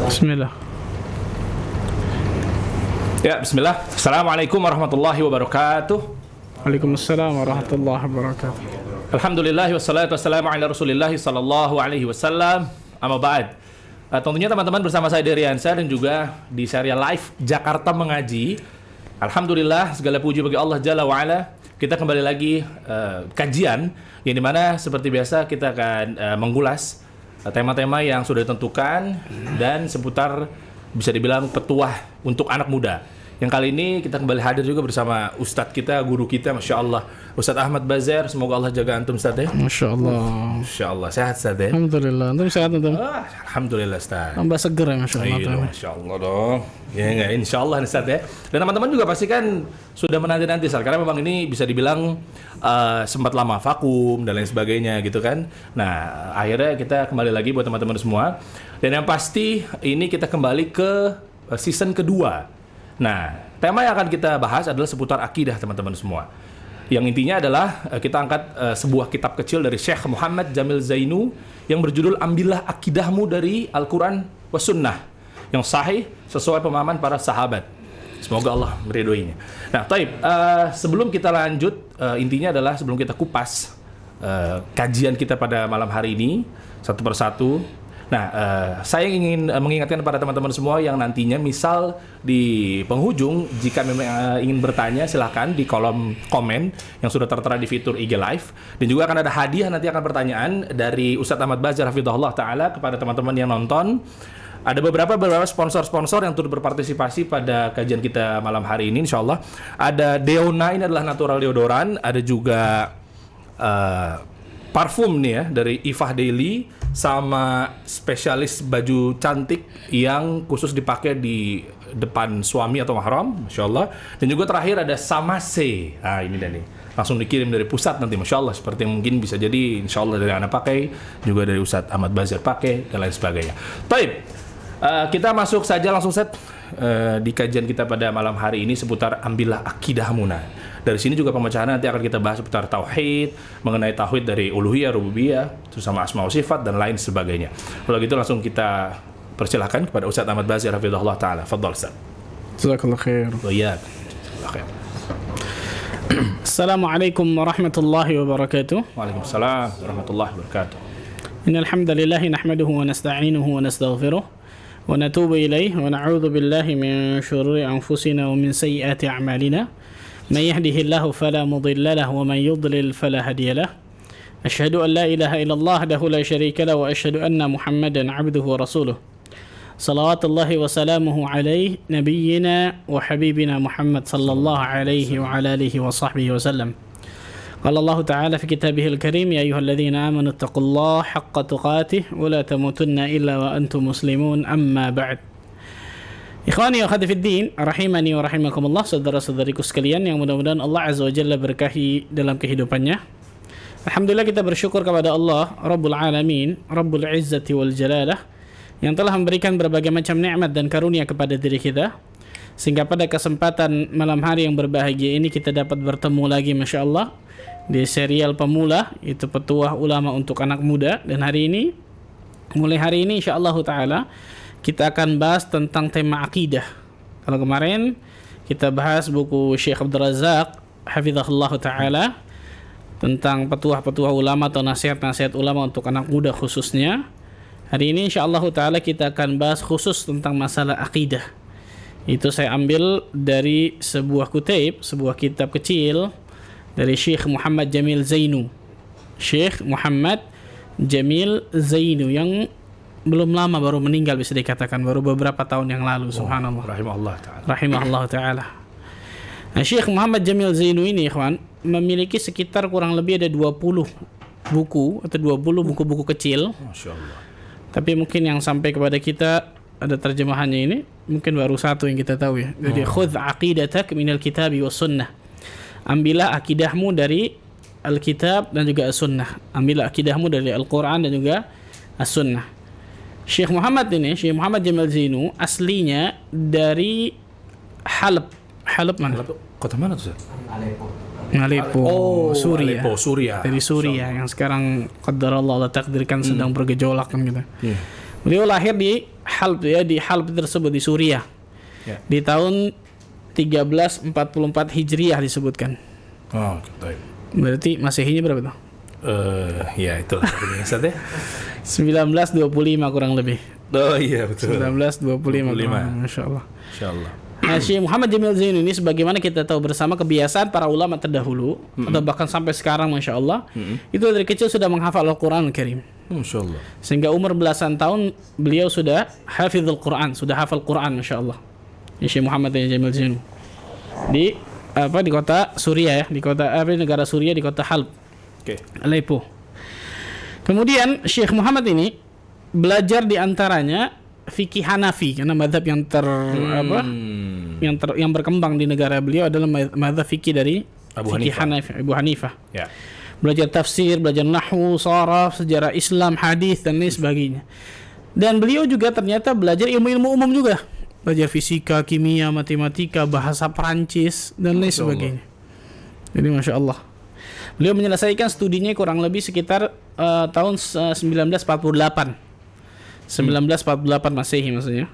Bismillah. Ya, bismillah. Assalamualaikum warahmatullahi wabarakatuh. Waalaikumsalam warahmatullahi wabarakatuh. Alhamdulillah wassalatu wassalamu ala Rasulillah sallallahu alaihi wasallam. Amma ba'd. Tentunya teman-teman bersama saya Deriansa dan juga di serial live Jakarta Mengaji. Alhamdulillah segala puji bagi Allah Jalla wa Ala. Kita kembali lagi kajian yang dimana seperti biasa kita akan mengulas tema-tema yang sudah ditentukan dan seputar bisa dibilang petuah untuk anak muda. Yang kali ini kita kembali hadir juga bersama Ustadz kita, guru kita, Masya Allah, Ustadz Ahmad Bazar. Semoga Allah jaga antum, Ustadz ya. Masya Allah. Masya Allah, sehat Ustadz ya. Alhamdulillah, antum sehat antum? Alhamdulillah Ustadz. Tambah seger ya, Masya Allah. Iya, Masya Allah dong. Ya enggak, Insya Allah Ustadz ya. Dan teman-teman juga pasti kan sudah menanti-nanti Ustadz, karena memang ini bisa dibilang sempat lama vakum dan lain sebagainya gitu kan. Nah, akhirnya kita kembali lagi buat teman-teman semua. Dan yang pasti ini kita kembali ke season kedua. Nah, tema yang akan kita bahas adalah seputar akidah teman-teman semua. Yang intinya adalah kita angkat sebuah kitab kecil dari Syekh Muhammad Jamil Zainu yang berjudul Ambillah Akidahmu dari Al-Quran wa Sunnah yang sahih sesuai pemahaman para sahabat. Semoga Allah meridhoinya. Nah, taib, sebelum kita lanjut, intinya adalah sebelum kita kupas kajian kita pada malam hari ini satu persatu. Nah, saya ingin mengingatkan kepada teman-teman semua yang nantinya misal di penghujung jika memang ingin bertanya silahkan di kolom komen yang sudah tertera di fitur IG Live, dan juga akan ada hadiah nanti akan pertanyaan dari Ustadz Ahmad Bazar hafizahullah taala kepada teman-teman yang nonton. Ada beberapa sponsor-sponsor yang turut berpartisipasi pada kajian kita malam hari ini insyaallah. Ada Deona, ini adalah natural deodoran, ada juga parfum nih ya dari Ifah Daily, sama spesialis baju cantik yang khusus dipakai di depan suami atau mahram, Masya Allah. Dan juga terakhir ada Samase. Nah ini dah nih, langsung dikirim dari pusat nanti, Masya Allah. Seperti yang mungkin bisa jadi Insya Allah dari anak pakai, juga dari Ustadz Ahmad Bazar pakai, dan lain sebagainya. Baik, kita masuk saja langsung di kajian kita pada malam hari ini seputar Ambillah Akidahmu. Nah, dari sini juga pembacaannya nanti akan kita bahas seputar tauhid, mengenai tauhid dari uluhiyah, rububiyah, terus sama asma wa sifat dan lain sebagainya. Kalau gitu langsung kita persilahkan kepada Ustadz Ahmad Bazar hafizahullah taala. Fadhal Ustaz. Jazakallah khair. Wa iyyak. Khair. Assalamualaikum warahmatullahi wabarakatuh. Waalaikumsalam warahmatullahi wabarakatuh. Innal hamdalillah nahmaduhu wa nasta'inuhu wa nastaghfiruh wa natubu ilayhi wa na'udzu billahi min shururi anfusina wa min sayyiati a'malina. من يهده الله فلا مضل له ومن يضلل فلا هادي له أشهد أن لا إله إلا الله وحده لا شريك له وأشهد أن محمدا عبده ورسوله صلوات الله وسلامه عليه نبينا وحبيبنا محمد صلى الله عليه وعلى آله وصحبه وسلم. قال الله تعالى في كتابه الكريم يا أيها الذين آمنوا اتقوا الله حق تقاته ولا تموتن إلا وأنتم مسلمون أما بعد. Ikhwani wa khadifiddin, rahimani wa rahimakumullah, saudara-saudariku sekalian yang mudah-mudahan Allah Azza wa Jalla berkahi dalam kehidupannya. Alhamdulillah kita bersyukur kepada Allah Rabbul Alamin, Rabbul Izzati wal Jalalah, yang telah memberikan berbagai macam nikmat dan karunia kepada diri kita, sehingga pada kesempatan malam hari yang berbahagia ini kita dapat bertemu lagi Masya Allah di serial pemula, itu petuah ulama untuk anak muda. Dan mulai hari ini insyaallah ta'ala kita akan bahas tentang tema akidah. Kalau kemarin kita bahas buku Syekh Abdul Razak hafizahullah ta'ala tentang petuah-petuah ulama atau nasihat-nasihat ulama untuk anak muda khususnya. Hari ini insyaallah ta'ala kita akan bahas khusus tentang masalah akidah. Itu saya ambil dari sebuah kutip, sebuah kitab kecil dari Syekh Muhammad Jamil Zainu. Syekh Muhammad Jamil Zainu yang belum lama baru meninggal, bisa dikatakan baru beberapa tahun yang lalu. Subhanallah. Rahimahullah ta'ala. Nah, Syekh Muhammad Jamil Zainu ini ikhwan memiliki sekitar kurang lebih ada 20 buku atau 20 buku-buku kecil. Masya Allah. Tapi mungkin yang sampai kepada kita ada terjemahannya ini mungkin baru satu yang kita tahu ya. Jadi khudh aqidatak minal kitabi was sunnah. Ambillah akidahmu dari Alkitab dan juga As-Sunnah. Ambillah akidahmu dari Al-Quran dan juga As-Sunnah. Syekh Muhammad Jamil Zainu aslinya dari Halab. Halab mana? Kota mana tuh? Aleppo, Suriah. Aleppo, Suriah. Dari Suriah yang sekarang qadarallah Allah takdirkan sedang bergejolak kan gitu. Beliau lahir di Halb ya, di Halb tersebut di Suriah. Ya. Di tahun 1344 Hijriah disebutkan. Oh, baik. Berarti Masehinya berapa tuh? Ya itulah Ustaz ya. 1925 kurang lebih. Oh iya betul. 1925. Masya Allah. Insyaallah. Nah, Syekh Muhammad Jamil Zainu ini sebagaimana kita tahu bersama kebiasaan para ulama terdahulu atau bahkan sampai sekarang Masya Allah, itu dari kecil sudah menghafal Al-Quran Al-Karim. Masya Allah. Sehingga umur belasan tahun beliau sudah hafizul Quran, sudah hafal Quran Masya Allah. Syekh Muhammad Jamil Zainu di kota Suriah ya, di kota negara Suriah, di kota Halb. Oke. Aleppo. Kemudian Syekh Muhammad ini belajar di antaranya fikih Hanafi karena mazhab yang berkembang di negara beliau adalah mazhab fikih dari fikih Abu Hanifah. Ya. Belajar tafsir, belajar nahwu, sharaf, sejarah Islam, hadis dan lain sebagainya. Dan beliau juga ternyata belajar ilmu-ilmu umum juga. Belajar fisika, kimia, matematika, bahasa Perancis dan lain sebagainya. Jadi Masya Allah. Beliau menyelesaikan studinya kurang lebih sekitar tahun 1948. 1948 Masehi maksudnya.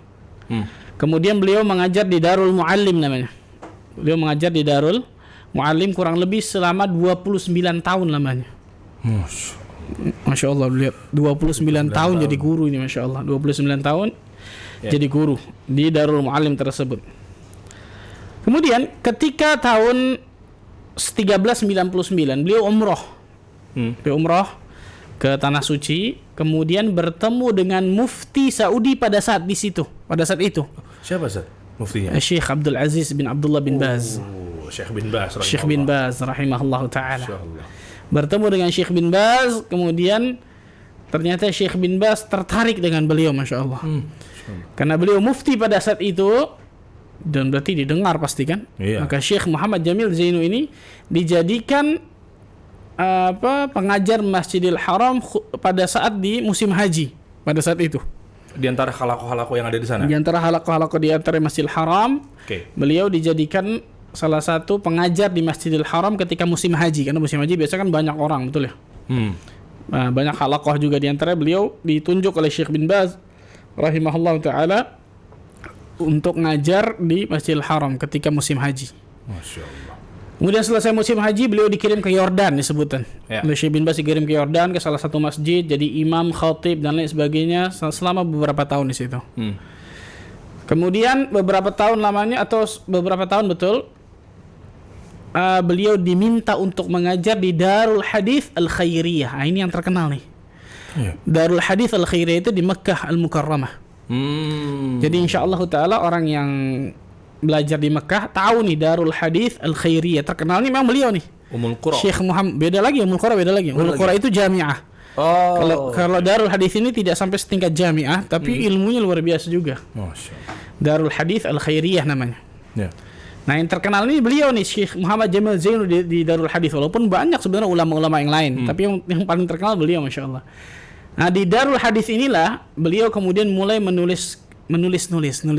Kemudian beliau mengajar di Darul Muallim namanya. Beliau mengajar di Darul Muallim kurang lebih selama 29 tahun lamanya. Masya Allah, lihat 29 tahun jadi guru ini Masya Allah. 29 tahun jadi guru di Darul Muallim tersebut. Kemudian ketika tahun 1399 beliau umroh. Beliau umroh ke Tanah Suci, kemudian bertemu dengan Mufti Saudi pada saat itu. Siapa Ustaz? Muftinya? Syekh Abdul Aziz bin Abdullah bin Baz. Syekh bin Baz rahimahullah ta'ala. Bertemu dengan Syekh bin Baz, kemudian ternyata Syekh bin Baz tertarik dengan beliau Masya Allah. Karena beliau mufti pada saat itu, dan berarti didengar pasti kan. Maka Syekh Muhammad Jamil Zainu ini dijadikan pengajar Masjidil Haram pada saat di musim haji pada saat itu. Di antara halaqah-halaqah yang ada di sana. Di antara halaqah-halaqah di antara Masjidil Haram, beliau dijadikan salah satu pengajar di Masjidil Haram ketika musim haji. Karena musim haji biasanya kan banyak orang, betul ya? Nah, banyak halaqah juga di antara beliau ditunjuk oleh Syekh bin Baz rahimahullah ta'ala untuk ngajar di Masjidil Haram ketika musim haji. Masya Allah. Kemudian selesai musim haji beliau dikirim ke Yordan disebutkan. Oleh Syekh bin Baz dikirim ke Yordan ke salah satu masjid jadi imam, khatib dan lain sebagainya selama beberapa tahun di situ. Kemudian beberapa tahun lamanya atau beberapa tahun betul beliau diminta untuk mengajar di Darul Hadits Al-Khairiyah. Ini yang terkenal nih. Darul Hadits Al-Khairiyah itu di Mekkah Al-Mukarramah. Jadi insyaallah ta'ala orang yang belajar di Mekah tahu nih Darul Hadits Al-Khairiyah. Terkenal nih memang beliau nih. Ummul Qura. Syekh Muhammad beda lagi. Ummul Qura itu jamiah. Kalau Darul Hadits ini tidak sampai setingkat jamiah, tapi ilmunya luar biasa juga. Darul Hadits Al-Khairiyah namanya. Nah yang terkenal ini beliau nih Syekh Muhammad Jamil Zainu di Darul Hadits. Walaupun banyak sebenarnya ulama-ulama yang lain, tapi yang paling terkenal beliau Masya Allah. Nah di Darul Hadits inilah beliau kemudian mulai menulis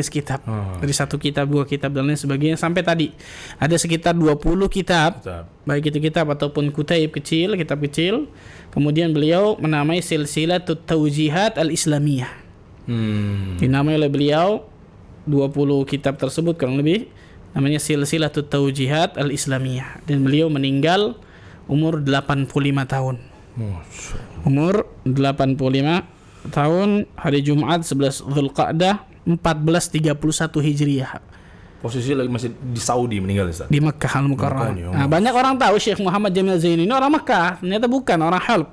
kitab. Dari satu kitab, dua kitab dan lain sebagainya sampai tadi ada sekitar 20 kitab. Baik itu kitab ataupun kitab kecil. Kemudian beliau menamai Silsilatut Taujihat Al-Islamiyah. Dinamai oleh beliau 20 kitab tersebut kurang lebih namanya Silsilatut Taujihat Al-Islamiyah, dan beliau meninggal umur 85 tahun. Umur 85 tahun, hari Jumat 11 Dzulqa'dah 1431 Hijriah. Posisi lagi masih di Saudi meninggal Ustaz. Di Mekkah Al-Mukarramah. Nah, banyak orang tahu Syekh Muhammad Jamil Zainu ini orang Mekkah, ternyata bukan orang Halb.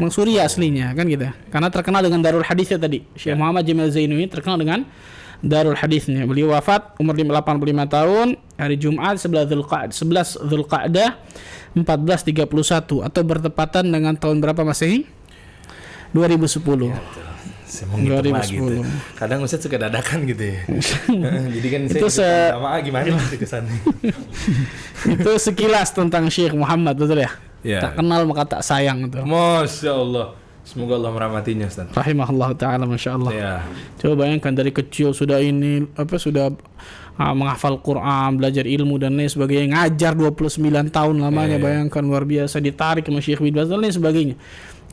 Orang Suriah aslinya kan gitu. Karena terkenal dengan Darul Haditsnya tadi. Syekh Muhammad Jamil Zainu ini terkenal dengan Darul Haditsnya. Beliau wafat umur 85 tahun, hari Jumat 11 Dzulqa'dah 1431 atau bertepatan dengan tahun berapa Masehi? 2010. Saya mau ngitung lagi gitu. Kadang Ustaz suka dadakan gitu ya. Jadi kan itu sama gimana gitu kesannya. Itu sekilas tentang Syekh Muhammad, betul ya? Tak kenal maka tak sayang itu. Masya Allah. Semoga Allah merahmatinya Ustaz. Rahimahullah ta'ala, Masya Allah. Coba bayangkan dari kecil sudah menghafal Quran, belajar ilmu dan lain sebagainya, ngajar 29 tahun lamanya. Bayangkan luar biasa, ditarik sama Syekh bin Baz dan lain sebagainya.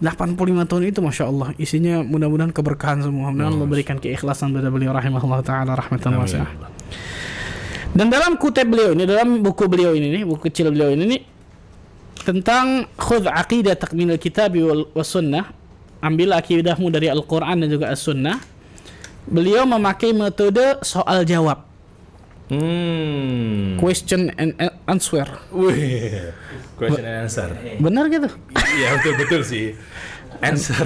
85 tahun itu Masya Allah isinya mudah-mudahan keberkahan semua. Mudah-mudahan Allah berikan keikhlasan pada beliau rahimahullah ta'ala rahmatan wasi'ah. Dan dalam kutub beliau ini, dalam buku beliau ini nih, buku kecil beliau ini nih, tentang khudh aqidah takminul kitabi was sunnah, ambil akidahmu dari Al-Quran dan juga As-Sunnah. Beliau memakai metode soal jawab, question and answer. Wih, question and answer. Benar gitu? Iya betul sih. Answer.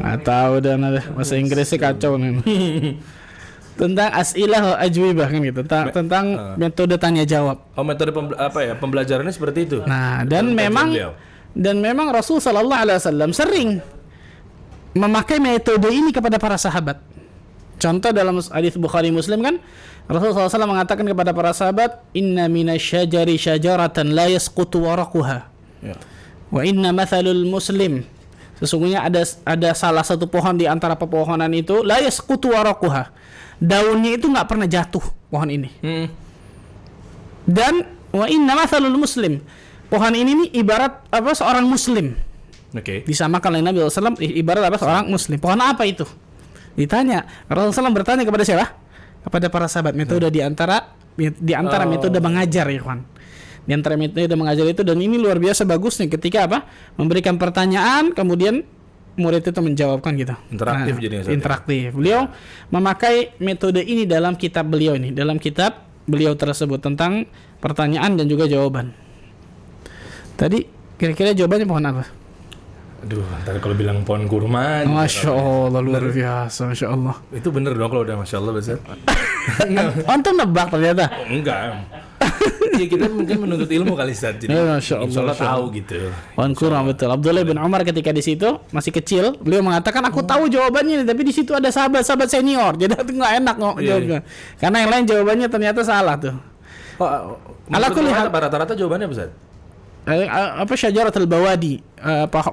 Nggak tahu dan bahasa Inggrisnya kacau nih. Tentang as'ilah wa ajwibah kan gitu, tentang metode tanya jawab. Oh, metode pembelajarannya seperti itu. Nah, dan memang Rasul sallallahu alaihi wasallam sering memakai metode ini kepada para sahabat. Contoh dalam hadis Bukhari Muslim kan, Rasul sallallahu alaihi wasallam mengatakan kepada para sahabat, "Inna minasyajari syajaratan la yasqutu waraquha." Ya. Wa inna mathalul muslim, sesungguhnya ada salah satu pohon di antara pepohonan itu, la yasqutu waraquha, daunnya itu nggak pernah jatuh pohon ini. Dan wa inna mathalul muslim, pohon ini nih ibarat apa, seorang muslim. Oke. Disamakan oleh Nabi SAW ibarat apa, seorang muslim. Pohon apa itu? Ditanya. Rasulullah SAW bertanya kepada siapa? Kepada para sahabat. Metode di antara metode mengajar, ya kawan. Di antara metode mengajar itu, dan ini luar biasa bagusnya ketika apa? Memberikan pertanyaan, kemudian murid itu menjawabkan gitu. Interaktif jadinya. Interaktif. Beliau memakai metode ini dalam kitab beliau ini, dalam kitab beliau tersebut tentang pertanyaan dan juga jawaban. Tadi kira-kira jawabannya pohon apa? Aduh, ntar kalau bilang pohon kurma. Masya Allah, luar biasa, Masya Allah. Itu bener dong kalau udah Masya Allah besar. Antum nebak ternyata. Enggak. Ya kita mungkin menuntut ilmu kali Ustaz. Jadi Masya Allah, tahu gitu. Pohon kurma betul. Abdullah bin Umar ketika di situ masih kecil, beliau mengatakan aku tahu jawabannya, tapi di situ ada sahabat-sahabat senior, jadi itu nggak enak jawabnya. Karena yang lain jawabannya ternyata salah tuh. Rata-rata jawabannya besar. Apa syajaratul bawadi,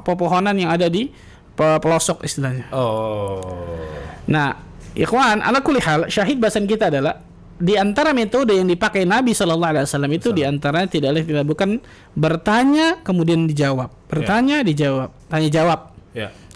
pepohonan yang ada di pelosok istilahnya. Nah, ikhwan, ala kulli hal, syahid bahasan kita adalah di antara metode yang dipakai Nabi sallallahu alaihi wasallam itu di antaranya tidak bukan bertanya kemudian dijawab. Bertanya dijawab, tanya jawab.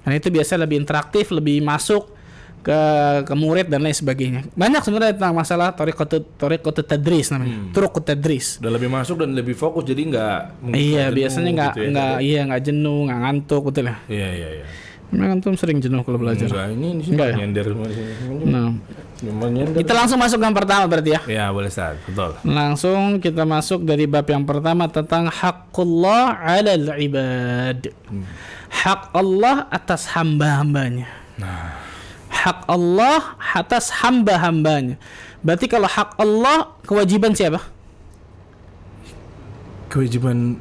Karena itu biasa lebih interaktif, lebih masuk ke murid dan lain sebagainya. Banyak sebenarnya tentang masalah thariqat tadris namanya. Turuq tadris. Udah lebih masuk dan lebih fokus, jadi enggak. Iya, biasanya enggak jenuh, enggak ngantuk, betul ya. Iya. Memang antum sering jenuh kalau belajar. Enggak, nyender semua di sini. Nah. Kita langsung masuk yang pertama berarti ya. Ya, boleh Ustaz. Betul. Langsung kita masuk dari bab yang pertama tentang haqqullah 'alal ibad. Hak Allah atas hamba-hambanya. Nah, hak Allah atas hamba-hambanya. Berarti kalau hak Allah, kewajiban siapa? Kewajiban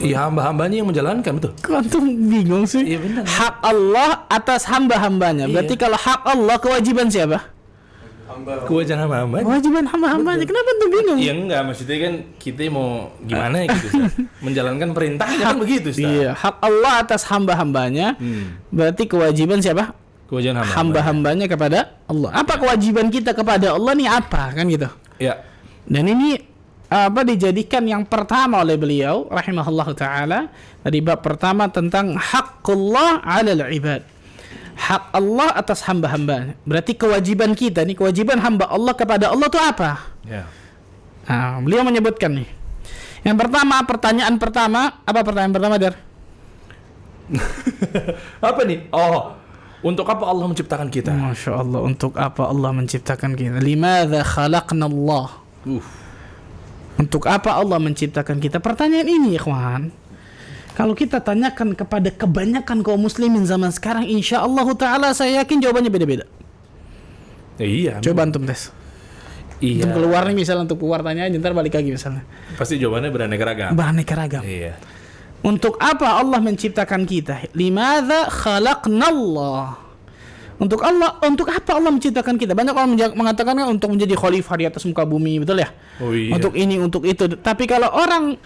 ya hamba-hambanya yang menjalankan, betul. Kok antum bingung sih? Iya benar. Hak Allah atas hamba-hambanya. Berarti kalau hak Allah, kewajiban siapa? Kewajiban hamba-hambanya. Kewajiban hamba-hambanya. Kenapa antum bingung? Iya enggak, maksudnya kan kita mau gimana gitu, Ustaz. Menjalankan perintahnya kan begitu, Ustaz. Iya, hak Allah atas hamba-hambanya. Berarti kewajiban siapa? Kewajiban hamba-hambanya kepada Allah. Apa kewajiban kita kepada Allah nih apa? Kan gitu. Ya. Dan ini dijadikan yang pertama oleh beliau rahimahullahu taala dari bab pertama tentang haqqullah 'alal ibad. Hak Allah atas hamba-hambanya. Berarti kewajiban kita nih, kewajiban hamba Allah kepada Allah itu apa? Ya. Nah, beliau menyebutkan nih. Yang pertama, pertanyaan pertama, apa pertanyaan pertama, Dar? Apa nih? Untuk apa Allah menciptakan kita? Masya Allah, untuk apa Allah menciptakan kita? Limadza khalaqna Allah? Untuk apa Allah menciptakan kita? Pertanyaan ini, ikhwan, kalau kita tanyakan kepada kebanyakan kaum muslimin zaman sekarang, insya Allah ta'ala saya yakin jawabannya beda-beda. Iya. Coba antum tes. Iya. Antum keluar nih misalnya, untuk keluar tanya aja, ntar balik lagi misalnya. Pasti jawabannya beraneka ragam. Beraneka ragam. Iya. Untuk apa Allah menciptakan kita? Limadza khalaqna Allah? Untuk Allah, untuk apa Allah menciptakan kita? Banyak orang mengatakan untuk menjadi khalifah di atas muka bumi, betul ya? Oh iya. Untuk ini, untuk itu. Tapi kalau orang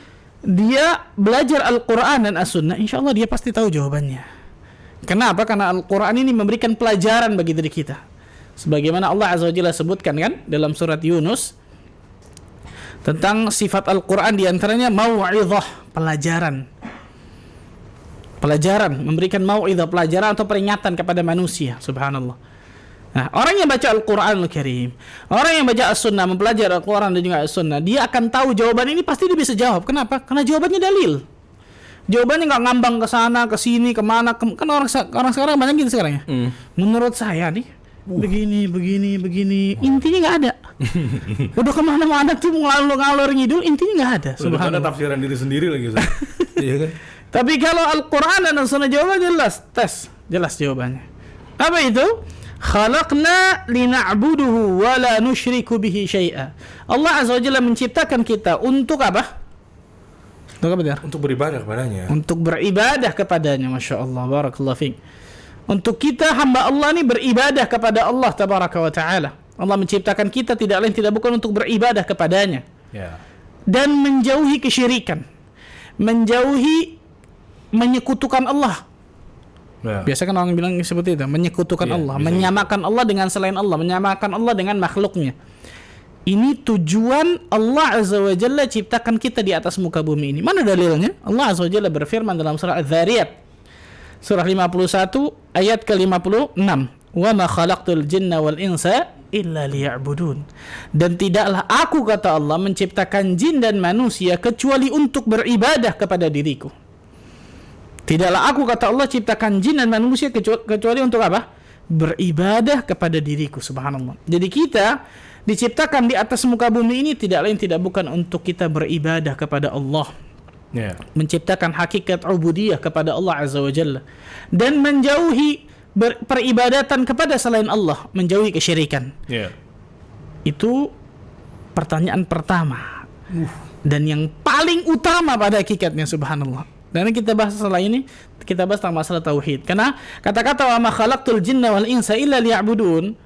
dia belajar Al-Quran dan As-Sunnah, insya Allah dia pasti tahu jawabannya. Kenapa? Karena Al-Quran ini memberikan pelajaran bagi diri kita. Sebagaimana Allah Azza wa Jalla sebutkan kan dalam surat Yunus tentang sifat Al-Quran, diantaranya mau'izah, pelajaran. pelajaran, memberikan mau'izah, pelajaran atau peringatan kepada manusia. Subhanallah. Nah, orang yang baca Al-Quranul Karim, orang yang baca As-Sunnah, mempelajari Al-Quran dan juga As-Sunnah, dia akan tahu jawaban ini, pasti dia bisa jawab. Kenapa? Karena jawabannya dalil. Jawabannya nggak ngambang ke sana, ke sini, kemana. Kan orang sekarang banyak gitu sekarang ya. Menurut saya nih, begini. Intinya nggak ada. Udah kemana-mana tuh ngalor ngidul, intinya nggak ada. Subhanallah. Ada tafsiran diri sendiri lagi. Iya kan? Tapi kalau Al-Quran dan As-Sunnah jawabannya jelas jawabannya. Apa itu? Khalaqna lina'buduhu wa la nusyriku bihi syai'a. Allah Azza wa Jalla menciptakan kita untuk apa? Untuk apa dia? Untuk beribadah kepadanya. Untuk beribadah kepadanya. Masya Allah, barakallahu fiik. Untuk kita hamba Allah ini beribadah kepada Allah tabaraka wa ta'ala. Allah menciptakan kita tidak lain tidak bukan untuk beribadah kepadanya. Ya. Dan menjauhi kesyirikan. Menjauhi menyekutukan Allah. Ya. Biasa kan orang bilang seperti itu, menyekutukan Allah, menyamakan Allah dengan selain Allah, menyamakan Allah dengan makhluknya. Ini tujuan Allah Azza wa Jalla ciptakan kita di atas muka bumi ini. Mana dalilnya? Allah Azza wa Jalla berfirman dalam surah Az-Zariyat surah 51 ayat ke-56. Wa ma khalaqtul jinna wal insa illa liya'budun. Dan tidaklah aku, kata Allah, menciptakan jin dan manusia kecuali untuk beribadah kepada diriku. Tidaklah aku, kata Allah, ciptakan jin dan manusia kecuali untuk apa? Beribadah kepada diriku. Subhanallah. Jadi kita diciptakan di atas muka bumi ini tidak lain tidak bukan untuk kita beribadah kepada Allah. Menciptakan hakikat ubudiyah kepada Allah Azza wa Jalla. Dan menjauhi peribadatan kepada selain Allah. Menjauhi kesyirikan. Itu pertanyaan pertama. Dan yang paling utama pada hakikatnya, subhanallah. Dan kita bahas setelah ini, kita bahas tentang masalah tauhid. Karena kata-kata wa ma khalaqtul jinna wal insa illa liya'budun,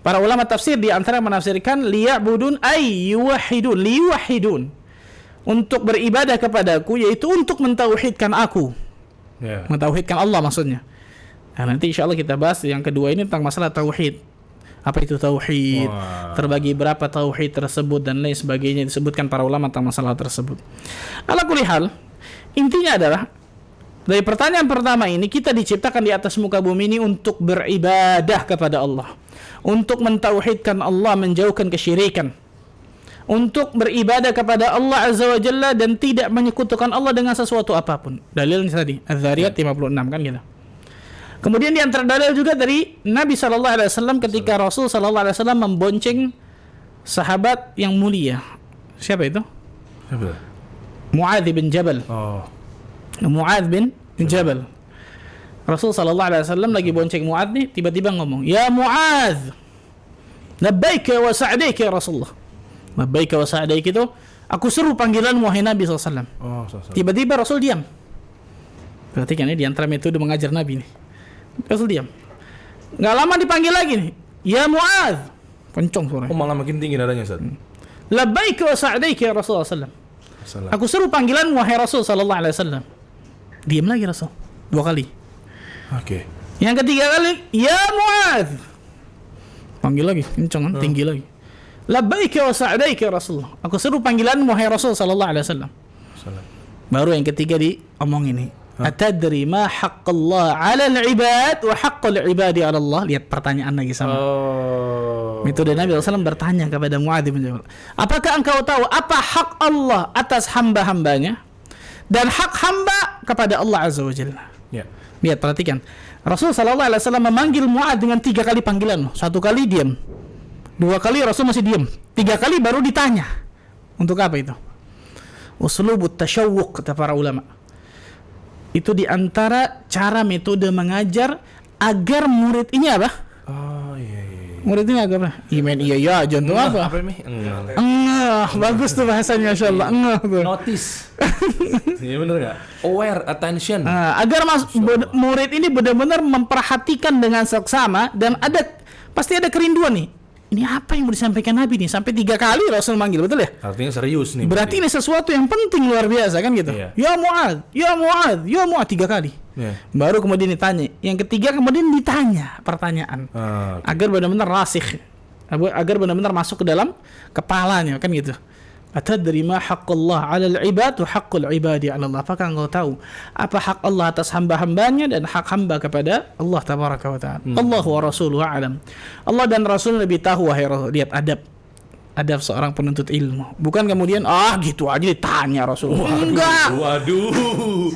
para ulama tafsir di antara menafsirkan liya'budun ay yuwahhidun, liyuwahhidun. Untuk beribadah kepadaku, yaitu untuk mentauhidkan aku. Mentauhidkan Allah maksudnya. Nah, nanti insyaallah kita bahas yang kedua ini tentang masalah tauhid. Apa itu tauhid? Terbagi berapa tauhid tersebut dan lain sebagainya, disebutkan para ulama tentang masalah tersebut. Ala kulli hal, intinya adalah dari pertanyaan pertama ini, kita diciptakan di atas muka bumi ini untuk beribadah kepada Allah, untuk mentauhidkan Allah, menjauhkan kesyirikan, untuk beribadah kepada Allah Azza wa Jalla dan tidak menyekutukan Allah dengan sesuatu apapun. Dalilnya tadi Az-Zariyat 56 kan gitu. Kemudian di antara dalil juga dari Nabi SAW ketika Rasul SAW membonceng sahabat yang mulia. Siapa itu? Mu'adz bin Jabal. Mu'adz bin Jabal. Rasul SAW lagi bonceng Mu'adz nih, tiba-tiba ngomong, "Ya Mu'adz, labbaika wa sa'daika ya Rasulullah." Labbaika wa sa'daika itu aku seru panggilan wahai Nabi SAW. Tiba-tiba Rasul diam. Berarti kan ini di antara metode mengajar Nabi nih. Rasul diam. Nggak lama dipanggil lagi nih, "Ya Mu'adz." Kencang suaranya. Malah makin tinggi nadanya, Ustaz. Labbaika wa sa'daika ya Rasulullah SAW. Aku seru panggilan wahai Rasul sallallahu alaihi wasallam. Diam lagi Rasul 2 kali. Oke. Yang ketiga kali, "Ya Mu'adz." Panggil lagi, kencang, tinggi lagi. "Labbaika wa sa'daika ya Rasulullah." Aku seru panggilan wahai Rasul sallallahu alaihi wasallam. Baru yang ketiga diomong ini. "Atadri ma haqqallah 'ala al-'ibad wa haqqul 'ibadi 'ala Allah?" Lihat pertanyaan lagi sama. Metode Nabi SAW bertanya kepada Mu'adz bin Jabal, apakah engkau tahu apa hak Allah atas hamba-hambanya dan hak hamba kepada Allah Azza wa Jalla? Lihat, perhatikan. Rasul SAW memanggil Mu'adz dengan 3 kali panggilan. 1 kali diam, 2 kali Rasul masih diam, 3 kali baru ditanya. Untuk apa itu? Uslubut tasyawwuq, kata para ulama. Itu diantara cara metode mengajar agar murid ini apa? Murid ini agak apa? Iya, contoh apa? Bagus tuh bahasanya, masyaallah. Notice. Iya benar nggak? Aware, attention. Agar murid ini benar-benar memperhatikan dengan seksama dan pasti ada kerinduan nih. Ini apa yang mau disampaikan Nabi nih? Sampai 3 kali Rasul manggil, betul ya? Artinya serius nih. Berarti ini sesuatu yang penting, luar biasa kan gitu. Ya Mu'adz, ya Mu'adz, ya Mu'adz 3 kali. Baru kemudian ditanya. Yang ketiga kemudian ditanya pertanyaan. Agar benar-benar rasikh. Agar benar-benar masuk ke dalam kepalanya kan gitu. Atadri ma haqqullah 'alal 'ibad wa haqqul 'ibadi 'ala Allah? Apakah engkau tahu apa hak Allah atas hamba-hambanya dan hak hamba kepada Allah tabaraka wa ta'ala? Allahu wa rasuluhu a'lam. Allah dan Rasul lebih tahu. Wahai Rasul, lihat adab seorang penuntut ilmu. Bukan kemudian gitu aja ditanya Rasulullah. Enggak. Waduh.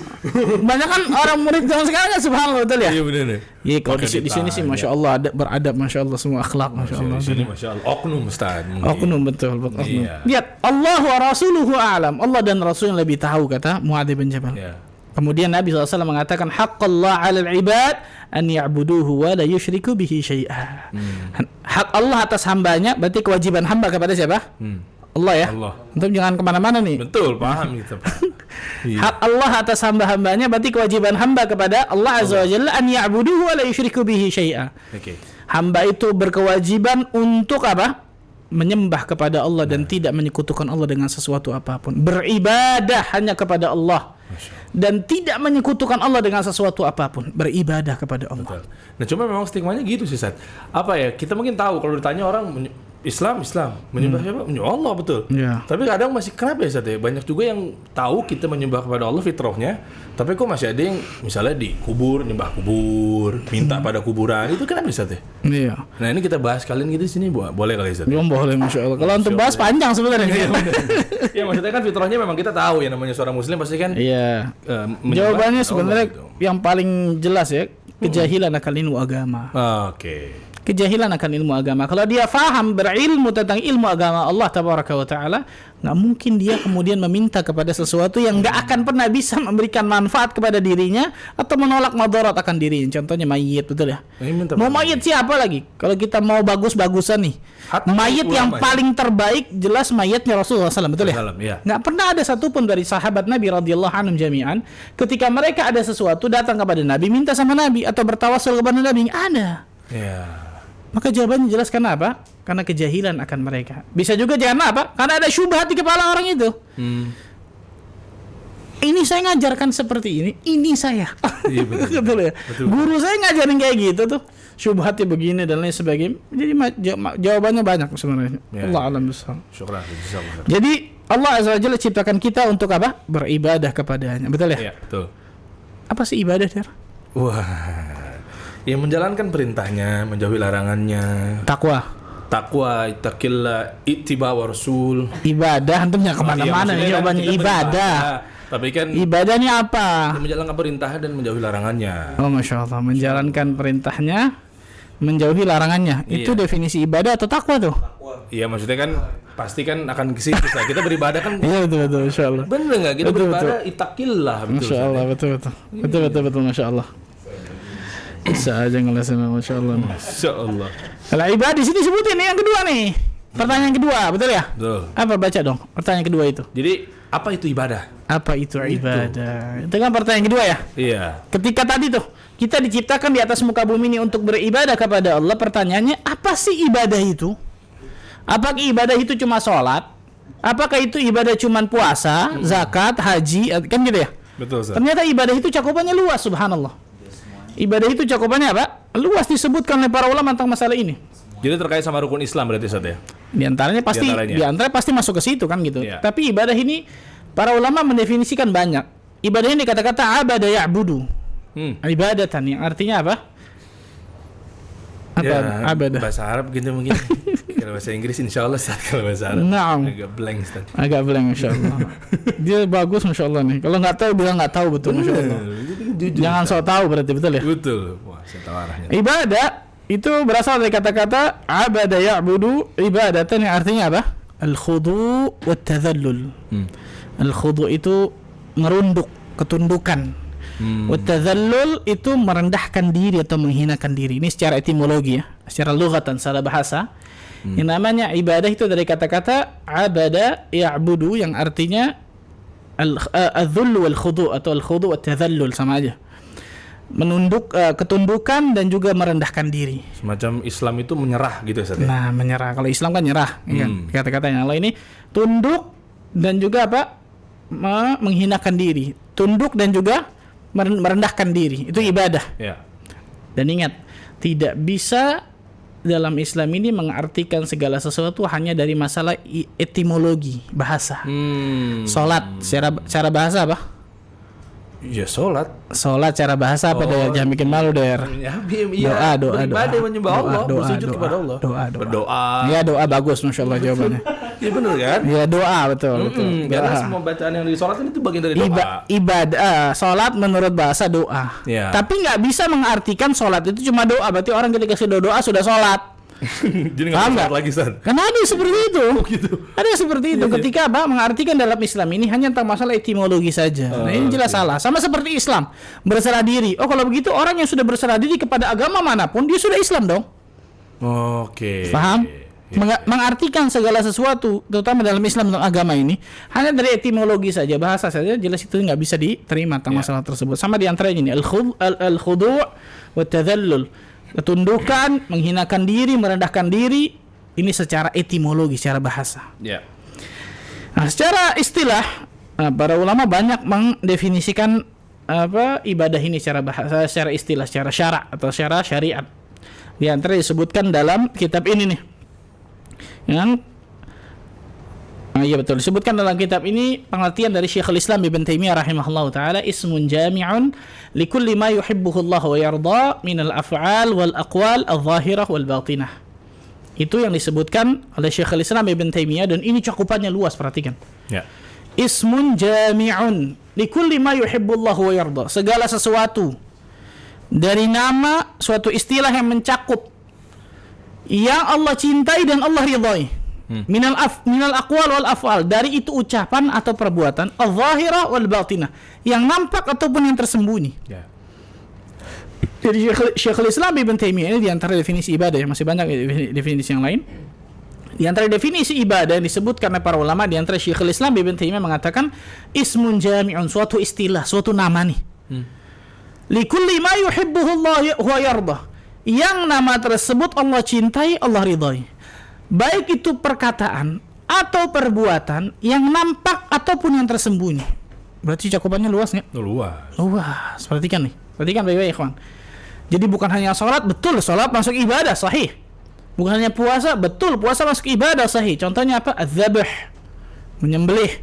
Banyak kan orang murid zaman sekarang kan subhanallah, betul ya? Iya benar. Iya, kalau di sini sih masya Allah beradab, masya Allah, semua akhlak, masya Allah. Di sini masya Allah. Oknum Ustaz. Oknum, betul. Oknum. Iya. Lihat, Allah wa rasuluhu a'lam. Allah dan Rasul yang lebih tahu, kata Muadz bin Jabal. Iya. Kemudian Nabi SAW mengatakan haqqallah 'alal 'ibad an ya'buduhu wa la yusyriku bihi syai'a. Hak Allah atas hambanya, berarti kewajiban hamba kepada siapa? Allah ya. Allah. Untuk jangan kemana-mana nih. Betul, paham gitu. Iya. Hak Allah atas hamba-hambanya, berarti kewajiban hamba kepada Allah Azza wa Jalla an ya'buduhu wa la yusyriku bihi syai'a. Oke. Hamba itu berkewajiban untuk apa? Menyembah kepada Allah dan tidak menyekutukan Allah dengan sesuatu apapun. Beribadah hanya kepada Allah dan tidak menyekutukan Allah dengan sesuatu apapun. Beribadah kepada Allah. Betul. Nah, cuma memang stigmanya gitu sih, Sat. Apa ya? Kita mungkin tahu kalau ditanya orang Islam, menyembah siapa? Menyembah Allah, betul. Ya. Tapi kadang masih kenapa ya, Sat ya? Banyak juga yang tahu kita menyembah kepada Allah fitrahnya, tapi kok masih ada yang misalnya di kubur, nyembah kubur, minta pada kuburan. Itu kenapa, Sat ya? Iya. Nah, ini kita bahas kalian gitu di sini, boleh kali, Sat? Belum boleh, masya Allah. Kalau untuk bahas panjang sebenarnya. Ya, maksudnya kan fitrahnya memang kita tahu ya, namanya seorang muslim pasti kan. Iya. Menyembah Jawabannya Allah sebenarnya gitu. yang paling jelas ya, kejahilan akan ilmu agama. Oke. Kejahilan akan ilmu agama. Kalau dia faham berilmu tentang ilmu agama Allah tabaraka wa taala, nggak mungkin dia kemudian meminta kepada sesuatu yang nggak akan pernah bisa memberikan manfaat kepada dirinya atau menolak madarat akan dirinya. Contohnya mayit, betul ya? Mau mayit siapa lagi? Kalau kita mau bagus-bagusan nih, mayit yang paling terbaik jelas mayitnya Rasulullah SAW, betul ya? Iya. Nggak pernah ada satupun dari sahabat Nabi radhiyallahu anhum jami'an ketika mereka ada sesuatu datang kepada Nabi minta sama Nabi atau bertawasul kepada Nabi, nggak ada. Iya. Maka jawabannya jelas, karena apa? Karena kejahilan akan mereka. Bisa juga jangan apa? Karena ada syubhat di kepala orang itu. Ini saya ngajarkan seperti ini saya. Iya, betul. Betul ya. Betul. Guru saya ngajarin kayak gitu tuh. Syubhatnya begini dan lain sebagainya. Jadi jawabannya banyak sebenarnya. Ya. Allah alam besar. Syukur. Jadi Allah Azza wa Jalla ciptakan kita untuk apa? Beribadah kepadanya. Betul ya? Iya, betul. Apa sih ibadah, Ter? Wah. Ya, menjalankan perintahnya, menjauhi larangannya. Takwa, ittaqillah, ittiba wa rasul. ibadah tentunya kemana-mana. Ini jawabannya ibadah. Tapi kan Ibadahnya apa? menjalankan perintahnya dan menjauhi larangannya. Oh, masya Allah, menjalankan perintahnya, menjauhi larangannya. Itu definisi ibadah atau takwa tuh? Iya, maksudnya kan pasti kan akan ke situ. Kita beribadah kan. Iya, betul, masya Allah. Bener nggak? Kita Betul, beribadah ittaqillah, betul. Masya Allah, betul, masya Allah. Bisa aja ngelesin, masya Allah. Masya Allah. Kalau ibadah di sini sebutin nih yang kedua nih. Pertanyaan kedua, betul ya? Betul. Apa, baca dong pertanyaan kedua itu? Jadi apa itu ibadah? Apa itu ibadah? Itu kan pertanyaan kedua ya? Iya. Ketika tadi tuh kita diciptakan di atas muka bumi ini untuk beribadah kepada Allah, pertanyaannya apa sih ibadah itu? Apakah ibadah itu cuma sholat? Apakah itu ibadah cuma puasa, zakat, haji, kan gitu ya? Betul, Ustaz. Ternyata ibadah itu cakupannya luas, subhanallah. Ibadah itu cakupannya apa? Luas, disebutkan oleh para ulama tentang masalah ini. Jadi terkait sama rukun Islam berarti, Ustaz ya? Di antaranya pasti masuk ke situ kan gitu. Iya. Tapi ibadah ini para ulama mendefinisikan banyak. Ibadah ini kata-kata abada ya'budu. Ibadatan, yang artinya apa? Apa Ya, abadah? bahasa Arab gitu mungkin. Kalau bahasa Inggris insya Allah, Ustaz. Kalau bahasa Arab Naam. agak blank, Ustaz. Agak blank, masya Allah. Dia bagus, masya Allah nih. Kalau nggak tahu bilang nggak tahu, betul, masya Allah. Jujur, Jangan sok tahu, berarti betul ya. betul. Wah, saya tahu arahnya. Ibadah itu berasal dari kata-kata abada ya'budu, ibadatan yang artinya apa? Al-khudu' wa tadhallul. Al-khudu' itu merunduk, ketundukan. Wa tadhallul itu merendahkan diri atau menghinakan diri. Ini secara etimologi ya, secara lughatan, secara bahasa. Yang namanya ibadah itu dari kata-kata abada ya'budu yang artinya al-dhullu wal khudu' atau al-khudu' wa tadhallul, sama aja. Menunduk, ketundukan dan juga merendahkan diri. Semacam Islam itu menyerah gitu, Ustaz ya? Nah, menyerah. Kalau Islam kan nyerah, ya kan? Kata-katanya. Kalau ini tunduk dan juga apa? Menghinakan diri. Tunduk dan juga merendahkan diri. Itu ibadah. Ya. Dan ingat, tidak bisa dalam Islam ini mengartikan segala sesuatu hanya dari masalah etimologi, bahasa. Salat secara bahasa apa? Ya sholat. Salat cara bahasa apa Der? Jangan bikin malu Der. Ya, Doa. beribadah menyembah Allah, bersujud kepada Allah. Berdoa. Ya doa bagus, masya Allah jawabannya. Iya benar kan? Ya doa betul. Karena semua bacaan yang di sholat itu bagian dari doa. Ibadah, salat menurut bahasa doa. Ya. Tapi nggak bisa mengartikan salat itu cuma doa. Berarti orang ketika sudah doa sudah salat. Jadi nggak sholat lagi Ustaz. Karena ada seperti itu. Gitu. Ada seperti itu. Ketika mengartikan dalam Islam ini hanya tentang masalah etimologi saja. Nah, ini jelas salah. Sama seperti Islam berserah diri. Oh kalau begitu orang yang sudah berserah diri kepada agama manapun dia sudah Islam dong. Oke. Paham? Mengartikan segala sesuatu, terutama dalam Islam tentang agama ini, hanya dari etimologi saja, bahasa saja, jelas itu nggak bisa diterima tentang masalah tersebut. Sama di antaranya ini al-khudu' wa tadhallul, ketundukan, menghinakan diri, merendahkan diri, ini secara etimologi, secara bahasa. Ya. Nah, secara istilah, para ulama banyak mendefinisikan ibadah ini secara bahasa, secara istilah, secara syarak atau secara syariat. Di antara disebutkan dalam kitab ini nih. Iya betul, disebutkan dalam kitab ini pengertian dari Syekhul Islam Ibn Taimiyah rahimahullahu taala, ismun jami'un likulli ma yuhibbuhu Allah wa yarda min al-af'al wal aqwal adh-dhahirah wal batinah. Itu yang disebutkan oleh Syekhul Islam Ibn Taimiyah dan ini cakupannya luas, perhatikan. Ya. Ismun jami'un likulli ma yuhibbu Allah wa yarda. Segala sesuatu dari nama suatu istilah yang mencakup yang Allah cintai dan Allah ridhai. Minal aqwal wal af'al, dari itu ucapan atau perbuatan, adh-dhahirah wal batinah, yang nampak ataupun yang tersembunyi. Yeah. Jadi Syekhul Islam Ibn Taimiyah ini di antara definisi ibadah, masih banyak definisi yang lain. Di antara definisi ibadah yang disebutkan oleh para ulama, di antara Syekhul Islam Ibn Taimiyah mengatakan ismun jami'un, suatu istilah, suatu nama nih. Likulli ma yuhibbuhu Allah wa yarda, yang nama tersebut Allah cintai, Allah ridhai. Baik itu perkataan atau perbuatan yang nampak ataupun yang tersembunyi. Berarti cakupannya luas nggak? Luas. Perhatikan nih. Perhatikan baik-baik, kawan. Jadi bukan hanya sholat, betul sholat masuk ibadah, sahih. Bukan hanya puasa, betul puasa masuk ibadah, sahih. Contohnya apa? Az-zabh, menyembelih.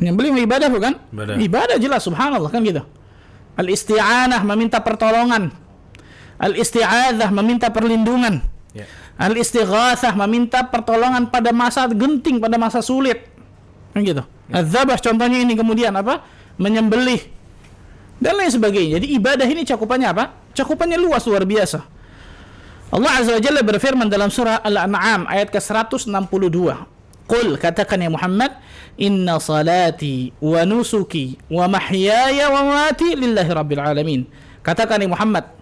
Menyembelih ibadah bukan? Ibadah jelas, subhanallah kan gitu. Al-isti'anah, meminta pertolongan. Al-isti'adzah, meminta perlindungan. Al-istighatsah, meminta pertolongan pada masa genting, pada masa sulit. Kan gitu. Az-zabah contohnya ini, kemudian apa? Menyembelih dan lain sebagainya. Jadi ibadah ini cakupannya apa? Cakupannya luas, luar biasa. Allah Azza wa Jalla berfirman dalam surah Al-An'am ayat ke-162. Qul, katakan ya Muhammad, inna salati wa nusuki wa mahyaya wa mamati lillahi rabbil alamin. Katakan ya Muhammad,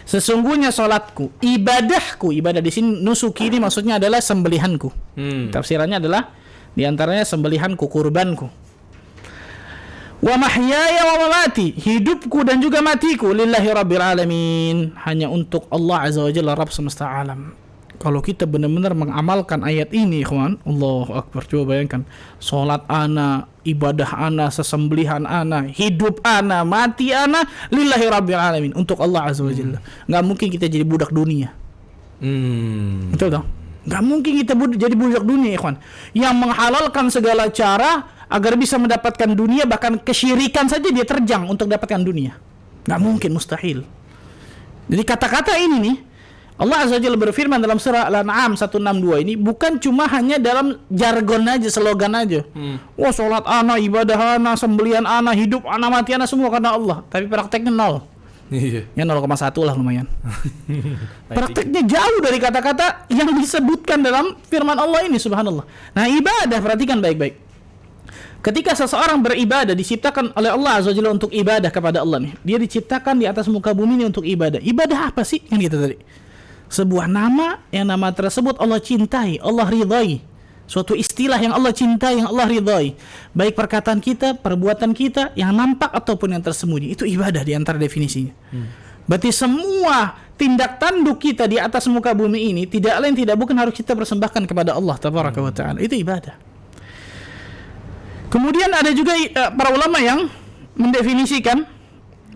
sesungguhnya salatku, ibadahku, ibadah di sini nusuki ini maksudnya adalah sembelihanku. Tafsirannya adalah diantaranya sembelihanku, kurbanku. Wa mahyaya wa mamati, hidupku dan juga matiku lillahi rabbil alamin, hanya untuk Allah Azza wa Jalla, Rabb semesta alam. Kalau kita benar-benar mengamalkan ayat ini, ikhwan, Allahu Akbar, coba bayangkan, salat ana, ibadah ana, sesembelihan ana, hidup ana, mati ana, lillahi rabbil alamin, untuk Allah Azza wa Jalla. Nggak mungkin kita jadi budak dunia. Betul dong? Nggak mungkin kita jadi budak dunia, ikhwan, yang menghalalkan segala cara agar bisa mendapatkan dunia, bahkan kesyirikan saja dia terjang untuk dapatkan dunia. Nggak mungkin, mustahil. Jadi kata-kata ini nih, Allah Azza wa Jalla berfirman dalam surah Al-An'am 162 ini bukan cuma hanya dalam jargon aja, slogan aja. Wah, sholat ana, ibadah ana, sembelihan ana, hidup ana, mati ana, semua karena Allah. Tapi prakteknya nol. Iya. Ya 0,1 lah lumayan. Prakteknya jauh dari kata-kata yang disebutkan dalam firman Allah ini, subhanallah. Nah, ibadah, perhatikan baik-baik. Ketika seseorang beribadah, diciptakan oleh Allah Azza wa Jalla untuk ibadah kepada Allah nih. Dia diciptakan di atas muka bumi ini untuk ibadah. Ibadah apa sih? Yang gitu tadi. Sebuah nama yang nama tersebut Allah cintai, Allah ridhai. Suatu istilah yang Allah cintai, yang Allah ridhai. Baik perkataan kita, perbuatan kita, yang nampak ataupun yang tersembunyi. Itu ibadah di antara definisinya. Berarti semua tindak tanduk kita di atas muka bumi ini tidak lain tidak bukan harus kita persembahkan kepada Allah Tabaraka wa Ta'ala. Itu ibadah. Kemudian ada juga para ulama yang mendefinisikan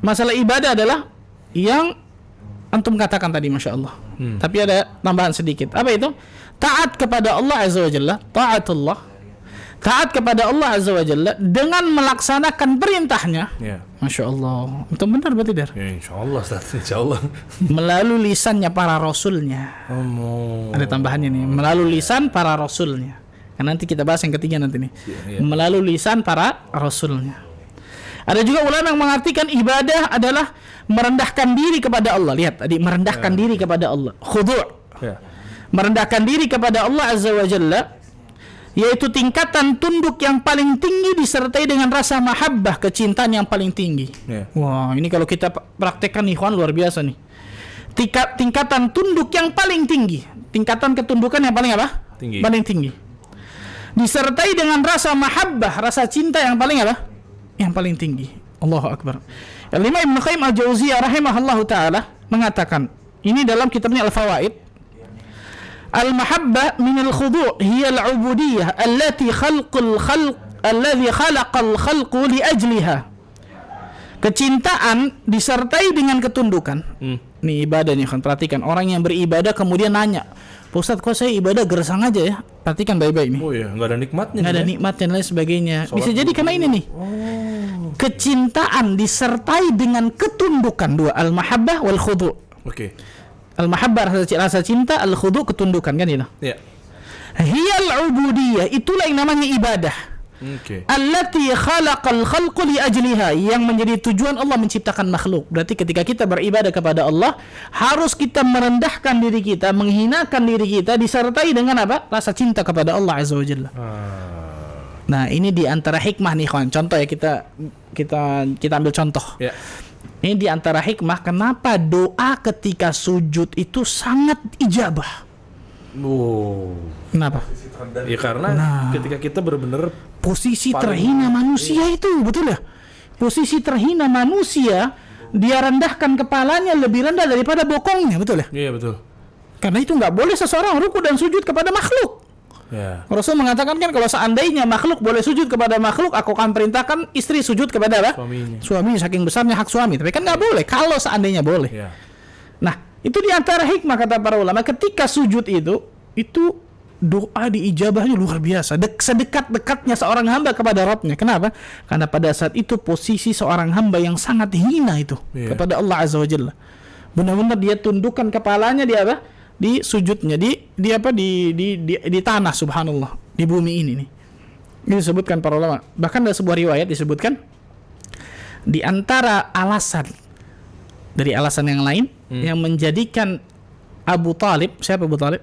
masalah ibadah adalah yang antum katakan tadi, Masya Allah. Tapi ada tambahan sedikit. Apa itu? Taat kepada Allah Azza wa Jalla, taatullah. Taat kepada Allah Azza wa Jalla dengan melaksanakan perintahnya. Masya Allah. Itu benar berarti, Dar? Ya, insya Allah, Ustaz. Insya Allah. Melalui lisannya para rasulnya. Ada tambahannya nih. Melalui lisan para rasulnya. Karena nanti kita bahas yang ketiga nanti nih. Melalui lisan para rasulnya. Ada juga ulama yang mengartikan ibadah adalah merendahkan diri kepada Allah. Lihat tadi, merendahkan diri kepada Allah. Khudu'. Merendahkan diri kepada Allah Azza wa Jalla, yaitu tingkatan tunduk yang paling tinggi disertai dengan rasa mahabbah, kecintaan yang paling tinggi. Wah, ini kalau kita praktekkan ikhwan luar biasa nih. Tingkatan tunduk yang paling tinggi. Tingkatan ketundukan yang paling apa? Tinggi. Paling tinggi. Disertai dengan rasa mahabbah, rasa cinta yang paling apa? Yang paling tinggi. Allahu Akbar. Al-Imam Ibnu Qayyim Al-Jauziyah rahimahullahu taala mengatakan, ini dalam kitabnya Al-Fawaid, al-mahabbah min al-khudu' hiya al-'ubudiyyah allati alladhi khalaqal khalqu li ajliha. Kecintaan disertai dengan ketundukan. Nih ibadah nih kan, perhatikan, orang yang beribadah kemudian nanya, Pak Ustadz, kok saya ibadah gersang aja ya? Perhatikan baik-baik nih. Oh iya, nggak ada nikmatnya. Nggak ada nikmatnya dan lain sebagainya. Bisa jadi karena ini nih. Kecintaan disertai dengan ketundukan, dua, al-mahabbah wal khudu'. Oke. Al-mahabbah rasa cinta, al-khudu' ketundukan, kan itu. Iya. Hiyal ubudiyyah, itulah yang namanya ibadah. Allati khalaqal khalqu li ajliha, yang menjadi tujuan Allah menciptakan makhluk. Berarti ketika kita beribadah kepada Allah, harus kita merendahkan diri kita, menghinakan diri kita, disertai dengan apa? Rasa cinta kepada Allah Azza wa Jalla. Nah, ini di antara hikmah nih kawan. Contoh ya, kita ambil contoh. Ini di antara hikmah kenapa doa ketika sujud itu sangat ijabah. Kenapa? Ya karena ketika kita benar-benar posisi terhina manusia itu, betul ya? Posisi terhina manusia, dia rendahkan kepalanya lebih rendah daripada bokongnya, betul ya? Iya, betul. Karena itu nggak boleh seseorang ruku dan sujud kepada makhluk. Rasul mengatakan kan, kalau seandainya makhluk boleh sujud kepada makhluk, aku akan perintahkan istri sujud kepada apa? Suaminya, saking besarnya hak suami. Tapi kan nggak boleh, kalau seandainya boleh. Nah, itu di antara hikmah kata para ulama, ketika sujud itu doa diijabahnya luar biasa. Sedekat-dekatnya seorang hamba kepada Rabbnya. Kenapa? Karena pada saat itu posisi seorang hamba yang sangat hina itu kepada Allah Azza wa Jalla. Benar-benar dia tundukkan kepalanya di apa? Di sujudnya, di tanah, subhanallah, di bumi ini nih. Ini disebutkan para ulama. Bahkan ada sebuah riwayat disebutkan, di antara alasan dari alasan yang lain yang menjadikan Abu Talib, siapa Abu Talib?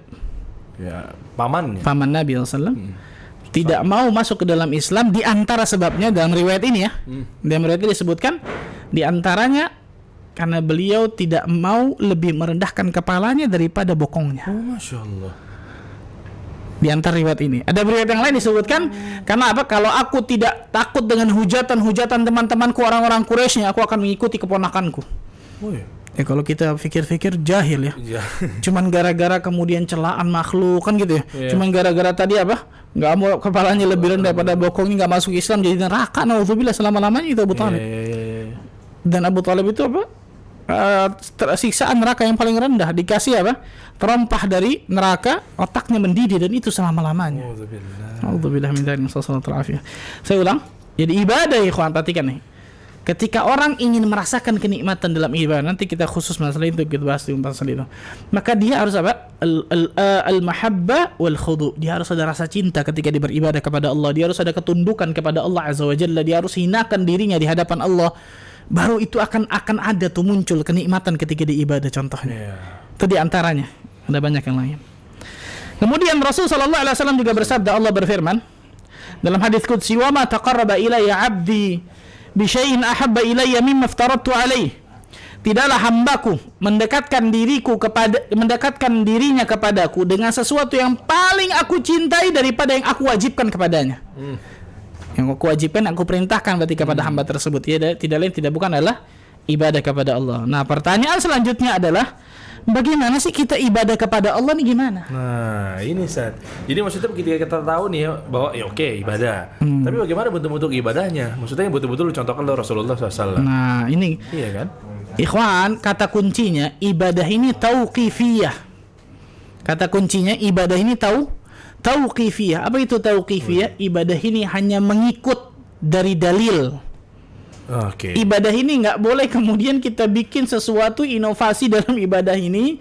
Ya, paman Nabi SAW tidak mau masuk ke dalam Islam, di antara sebabnya dalam riwayat ini ya, dalam riwayat ini disebutkan di antaranya karena beliau tidak mau lebih merendahkan kepalanya daripada bokongnya. Masya Allah. Di antara riwayat ini ada riwayat yang lain disebutkan, karena apa? Kalau aku tidak takut dengan hujatan teman-temanku orang-orang Quraisy, aku akan mengikuti keponakanku. Ya kalau kita pikir-pikir jahil ya. Cuman gara-gara kemudian celaan makhluk kan gitu ya. Cuman gara-gara tadi apa? Nggak mau kepalanya lebih rendah daripada bokongnya, nggak masuk Islam, jadi neraka, naudzubillah, selama-lamanya itu Abu Talib. Dan Abu Talib itu apa? Siksaan neraka yang paling rendah, dikasih apa? Terompah dari neraka, otaknya mendidih, dan itu selama-lamanya. Naudzubillah min dzalik, sallallahu alaihi. Saya ulang. Jadi ibadah ikhwan, perhatikan nih. Ketika orang ingin merasakan kenikmatan dalam ibadah, nanti kita khusus masalah itu, kita bahas di masalah itu. Maka dia harus apa? Al-mahabbah wal khudu'. Dia harus ada rasa cinta ketika dia beribadah kepada Allah. Dia harus ada ketundukan kepada Allah Azza wa Jalla. Dia harus hinakan dirinya di hadapan Allah. Baru itu akan ada tuh muncul kenikmatan ketika dia ibadah, contohnya. Itu di antaranya. Ada banyak yang lain. Kemudian Rasul sallallahu alaihi wasallam juga bersabda, Allah berfirman dalam hadis qudsi, "Wa ma taqarraba ilayya 'abdi bi syai'in ahabba ilayya mimma aftaradtu alaih." Tidaklah hambaku mendekatkan dirinya kepadaku dengan sesuatu yang paling aku cintai daripada yang aku wajibkan kepadanya. Yang aku wajibkan, aku perintahkan berarti kepada hamba tersebut. Ya, tidak lain tidak bukan adalah ibadah kepada Allah. Nah, pertanyaan selanjutnya adalah, bagaimana sih kita ibadah kepada Allah nih, gimana? Nah, ini Ustaz. Jadi maksudnya ketika kita tahu nih ya, bahwa ya oke, ibadah. Tapi bagaimana bentuk-bentuk ibadahnya? Maksudnya yang betul-betul contohkan oleh Rasulullah SAW. Nah, ini. Iya kan? Ikhwan, kata kuncinya ibadah ini tauqifiyah. Kata kuncinya ibadah ini tauqifiyah. Apa itu tauqifiyah? Ibadah ini hanya mengikut dari dalil. Oke. Ibadah ini nggak boleh kemudian kita bikin sesuatu inovasi dalam ibadah ini,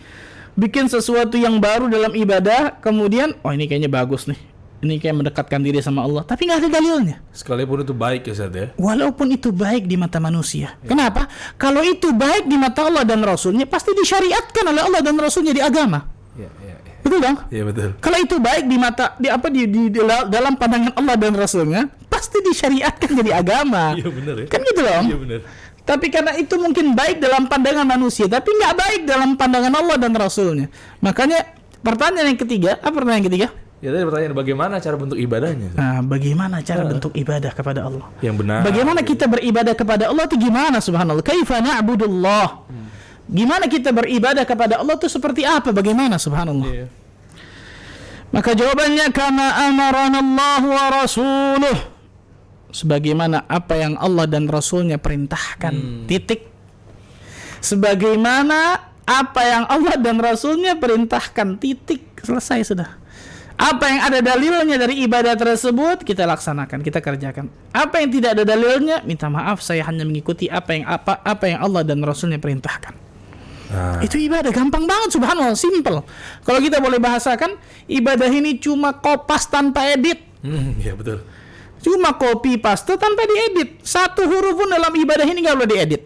bikin sesuatu yang baru dalam ibadah, kemudian ini kayaknya bagus nih, ini kayak mendekatkan diri sama Allah, tapi nggak ada dalilnya. Sekalipun itu baik ya Ustaz ya. Walaupun itu baik di mata manusia. Kenapa? Kalau itu baik di mata Allah dan Rasulnya, pasti disyariatkan oleh Allah dan Rasulnya di agama. Iya. Betul dong? Iya betul. Kalau itu baik di mata di dalam pandangan Allah dan Rasulnya, pasti disyariatkan jadi agama. Iya benar ya. Kan gitu dong? Iya benar. Tapi karena itu mungkin baik dalam pandangan manusia, tapi nggak baik dalam pandangan Allah dan Rasulnya. Makanya pertanyaan yang ketiga, apa pertanyaan yang ketiga? Ya tadi pertanyaan bagaimana cara bentuk ibadahnya? Nah, bagaimana cara bentuk ibadah kepada Allah? Yang benar. Bagaimana kita beribadah kepada Allah itu gimana, subhanallah? Kaifa na'budullah? Gimana kita beribadah kepada Allah itu seperti apa? Bagaimana, subhanallah? Iya. Maka jawabannya karena amaranallahu wa rasuluh, sebagaimana apa yang Allah dan Rasulnya perintahkan. Titik. Sebagaimana apa yang Allah dan Rasulnya perintahkan. Titik. Selesai sudah. Apa yang ada dalilnya dari ibadah tersebut kita laksanakan, kita kerjakan. Apa yang tidak ada dalilnya, minta maaf, saya hanya mengikuti apa yang Allah dan Rasulnya perintahkan. Itu ibadah, gampang banget, subhanallah, simple. Kalau kita boleh bahasakan, ibadah ini cuma kopas tanpa edit. Iya betul. Cuma copy paste tanpa diedit. Satu huruf pun dalam ibadah ini nggak boleh diedit.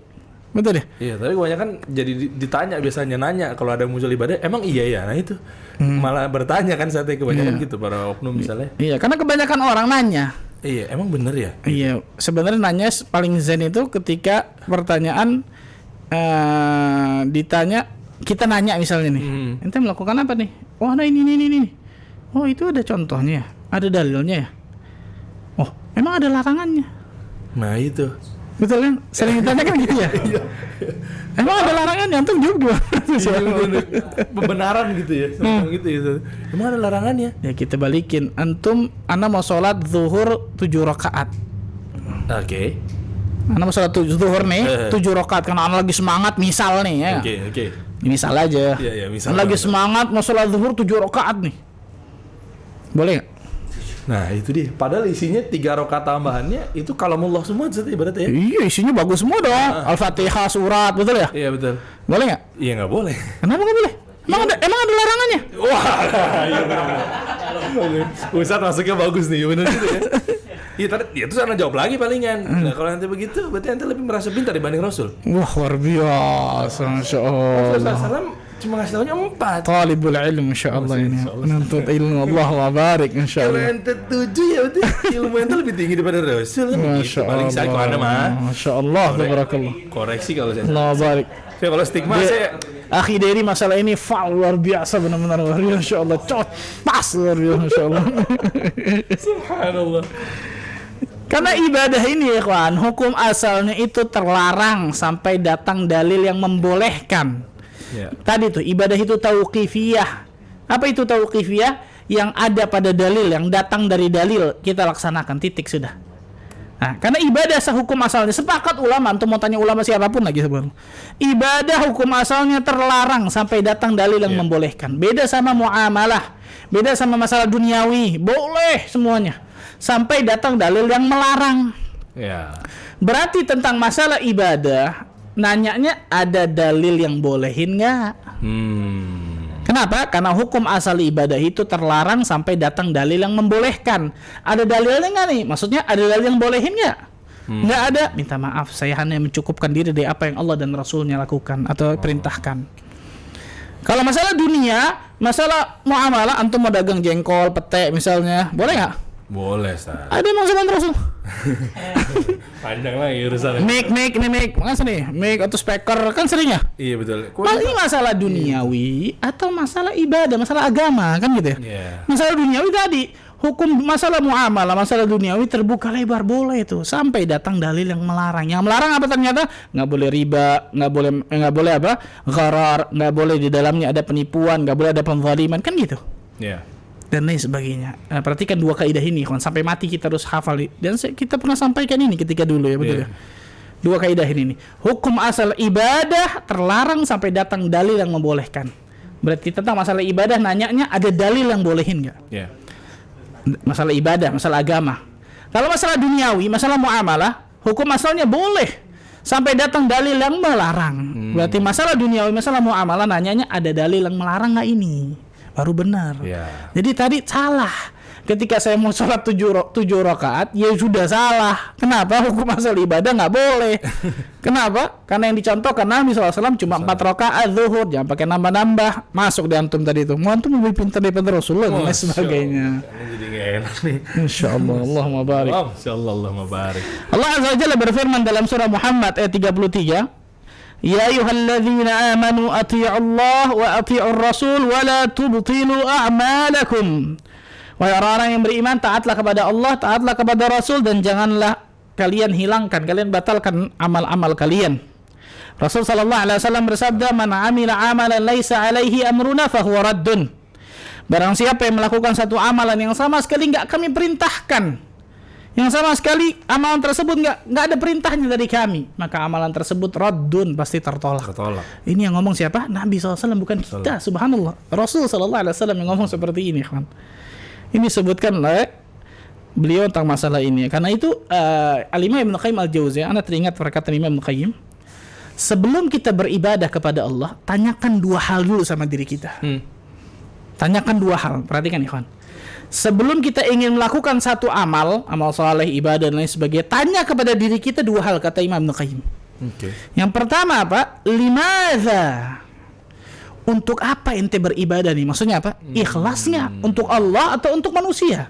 Betul ya? Iya, tapi kebanyakan jadi ditanya, biasanya nanya kalau ada muncul ibadah, emang iya ya? Nah itu malah bertanya kan saatnya kebanyakan gitu para oknum misalnya. Iya, karena kebanyakan orang nanya. Iya, emang bener ya? Iya, sebenarnya nanya paling zen itu ketika pertanyaan ditanya, kita nanya misalnya nih, ente melakukan apa nih? Oh, nah ini. Oh, itu ada contohnya, ada dalilnya ya. Oh, emang ada larangannya? Nah itu. Betul kan? Sering ditanya kan gitu ya? Emang ada larangannya? Antum jawab gimana? Pembenaran gitu ya. Gitu ya. Emang ada larangannya? Ya kita balikin. Ana mau sholat zuhur 7 rakaat. Oke. Ana mau sholat zuhur nih 7 rakaat karena ana lagi semangat misal nih ya. Oke. Misal aja. Iya, misal. Ana lagi semangat mau sholat zuhur 7 rakaat nih. Boleh nggak? Nah itu dia. Padahal isinya 3 rakaat tambahannya itu kalamullah semua ibaratnya ya. Iya, isinya bagus semua dong. Al-Fatihah, surat, betul ya? Iya betul. Boleh nggak? Iya nggak boleh. Kenapa nggak boleh? Emang ada larangannya? Wah, iya benar. Ustaz masuknya bagus nih, benar gitu ya. Iya tadi, ya terus anda jawab lagi palingan. Nah kalau nanti begitu, berarti anda lebih merasa pintar dibanding Rasul. Wah, luar biasa, masya Allah. Rasulullah cuma ngasih tahunya 4. Talibul ilmu, masya Allah ini. Menuntut ilmu, Allah wa barik, masya Kalau Allah. ente 7 ya berarti ilmu ente lebih tinggi daripada Rasul. Masya Gitu. Paling saya kalau anda mah. Masya Allah, tabarakallah. Koreksi kalau saya. Allah barik. Saya kalau stigma saya. Akhi dari masalah ini luar biasa, benar-benar luar biasa, masya Allah. Pas luar biasa, masya Allah. Subhanallah. Karena ibadah ini ya kawan, hukum asalnya itu terlarang sampai datang dalil yang membolehkan. Ya. Tadi tuh ibadah itu tauqifiyah. Apa itu tauqifiyah? Yang ada pada dalil, yang datang dari dalil kita laksanakan, titik sudah. Nah, karena ibadah sehukum asalnya sepakat ulama, antum mau tanya ulama siapapun lagi sebelum. Ibadah hukum asalnya terlarang sampai datang dalil yang membolehkan. Beda sama muamalah, beda sama masalah duniawi, boleh semuanya. Sampai datang dalil yang melarang. Ya. Berarti tentang masalah ibadah, nanyanya ada dalil yang bolehin nggak? Kenapa? Karena hukum asal ibadah itu terlarang sampai datang dalil yang membolehkan. Ada dalilnya nggak nih? Maksudnya ada dalil yang bolehin nggak? Nggak ada. Minta maaf, saya hanya mencukupkan diri dari apa yang Allah dan Rasulnya lakukan atau perintahkan. Kalau masalah dunia, masalah muamalah, antum mau dagang jengkol, pete misalnya, boleh nggak? Boleh, Ustaz. Ada emang zaman Rasul. Panjang lagi urusannya. Mic, makanya nih, mic atau speaker kan sering ya. Iya betul. Ini masalah duniawi atau masalah ibadah, masalah agama kan gitu ya. Iya. Masalah duniawi tadi, hukum masalah muamalah, masalah duniawi terbuka lebar boleh itu sampai datang dalil yang melarang. Yang melarang apa ternyata? Nggak boleh riba, nggak boleh apa? Gharar, nggak boleh di dalamnya ada penipuan, nggak boleh ada penzaliman kan gitu. Iya. Dan lain sebagainya. Nah, perhatikan 2 kaidah ini, sampai mati kita harus hafal. Dan kita pernah sampaikan ini ketika dulu ya, betul ya. Dua kaidah ini nih. Hukum asal ibadah terlarang sampai datang dalil yang membolehkan. Berarti tentang masalah ibadah nanyanya ada dalil yang bolehin nggak? Yeah. Masalah ibadah, masalah agama. Kalau masalah duniawi, masalah muamalah, hukum asalnya boleh sampai datang dalil yang melarang. Berarti masalah duniawi, masalah muamalah nanyanya ada dalil yang melarang nggak ini? Baru benar. Yeah. Jadi tadi salah. Ketika saya mau sholat 7 rakaat, ya sudah salah. Kenapa? Hukum asal ibadah nggak boleh. Kenapa? Karena yang dicontohkan Nabi SAW cuma 4 rakaat zuhur, jangan pakai nambah-nambah. Masuk di antum tadi itu. Mau antum lebih pintar daripada Rasulullah dan lain sebagainya. Ini jadi nggak enak nih. Insya Allah, Allahumma barik. Insya Allah, Allahumma barik. Allah Azza wa Jalla berfirman dalam surah Muhammad ayat 33. Ya ayyuhalladzina amanu atii'u Allah wa atii'ur rasul wa la tubtilu a'malakum. Wahai orang-orang yang beriman, taatlah kepada Allah, taatlah kepada Rasul, dan janganlah kalian hilangkan, kalian batalkan amal-amal kalian. Rasul sallallahu alaihi wasallam bersabda, "Man 'amila 'amalan laisa 'alaihi amruna fahuwa raddun." Barang siapa yang melakukan satu amalan yang sama sekali enggak kami perintahkan, yang sama sekali amalan tersebut enggak ada perintahnya dari kami, maka amalan tersebut raddun, pasti tertolak. Ini yang ngomong siapa? Nabi SAW, bukan kita. Subhanallah. Rasul sallallahu alaihi wasallam yang ngomong seperti ini, kawan. Ini sebutkan oleh beliau tentang masalah ini. Karena itu Al-Imam Ibnu Qayyim Al-Jauziyah, anda teringat perkataan Imam Ibnu Qayyim, sebelum kita beribadah kepada Allah, tanyakan 2 hal dulu sama diri kita. Tanyakan 2 hal. Perhatikan ikhwan. Sebelum kita ingin melakukan satu amal saleh, ibadah dan lain sebagainya, tanya kepada diri kita 2 hal, kata Imam Ibnu Qayyim. Yang pertama apa? Limadza? Untuk apa ente beribadah nih? Maksudnya apa? Ikhlasnya untuk Allah atau untuk manusia?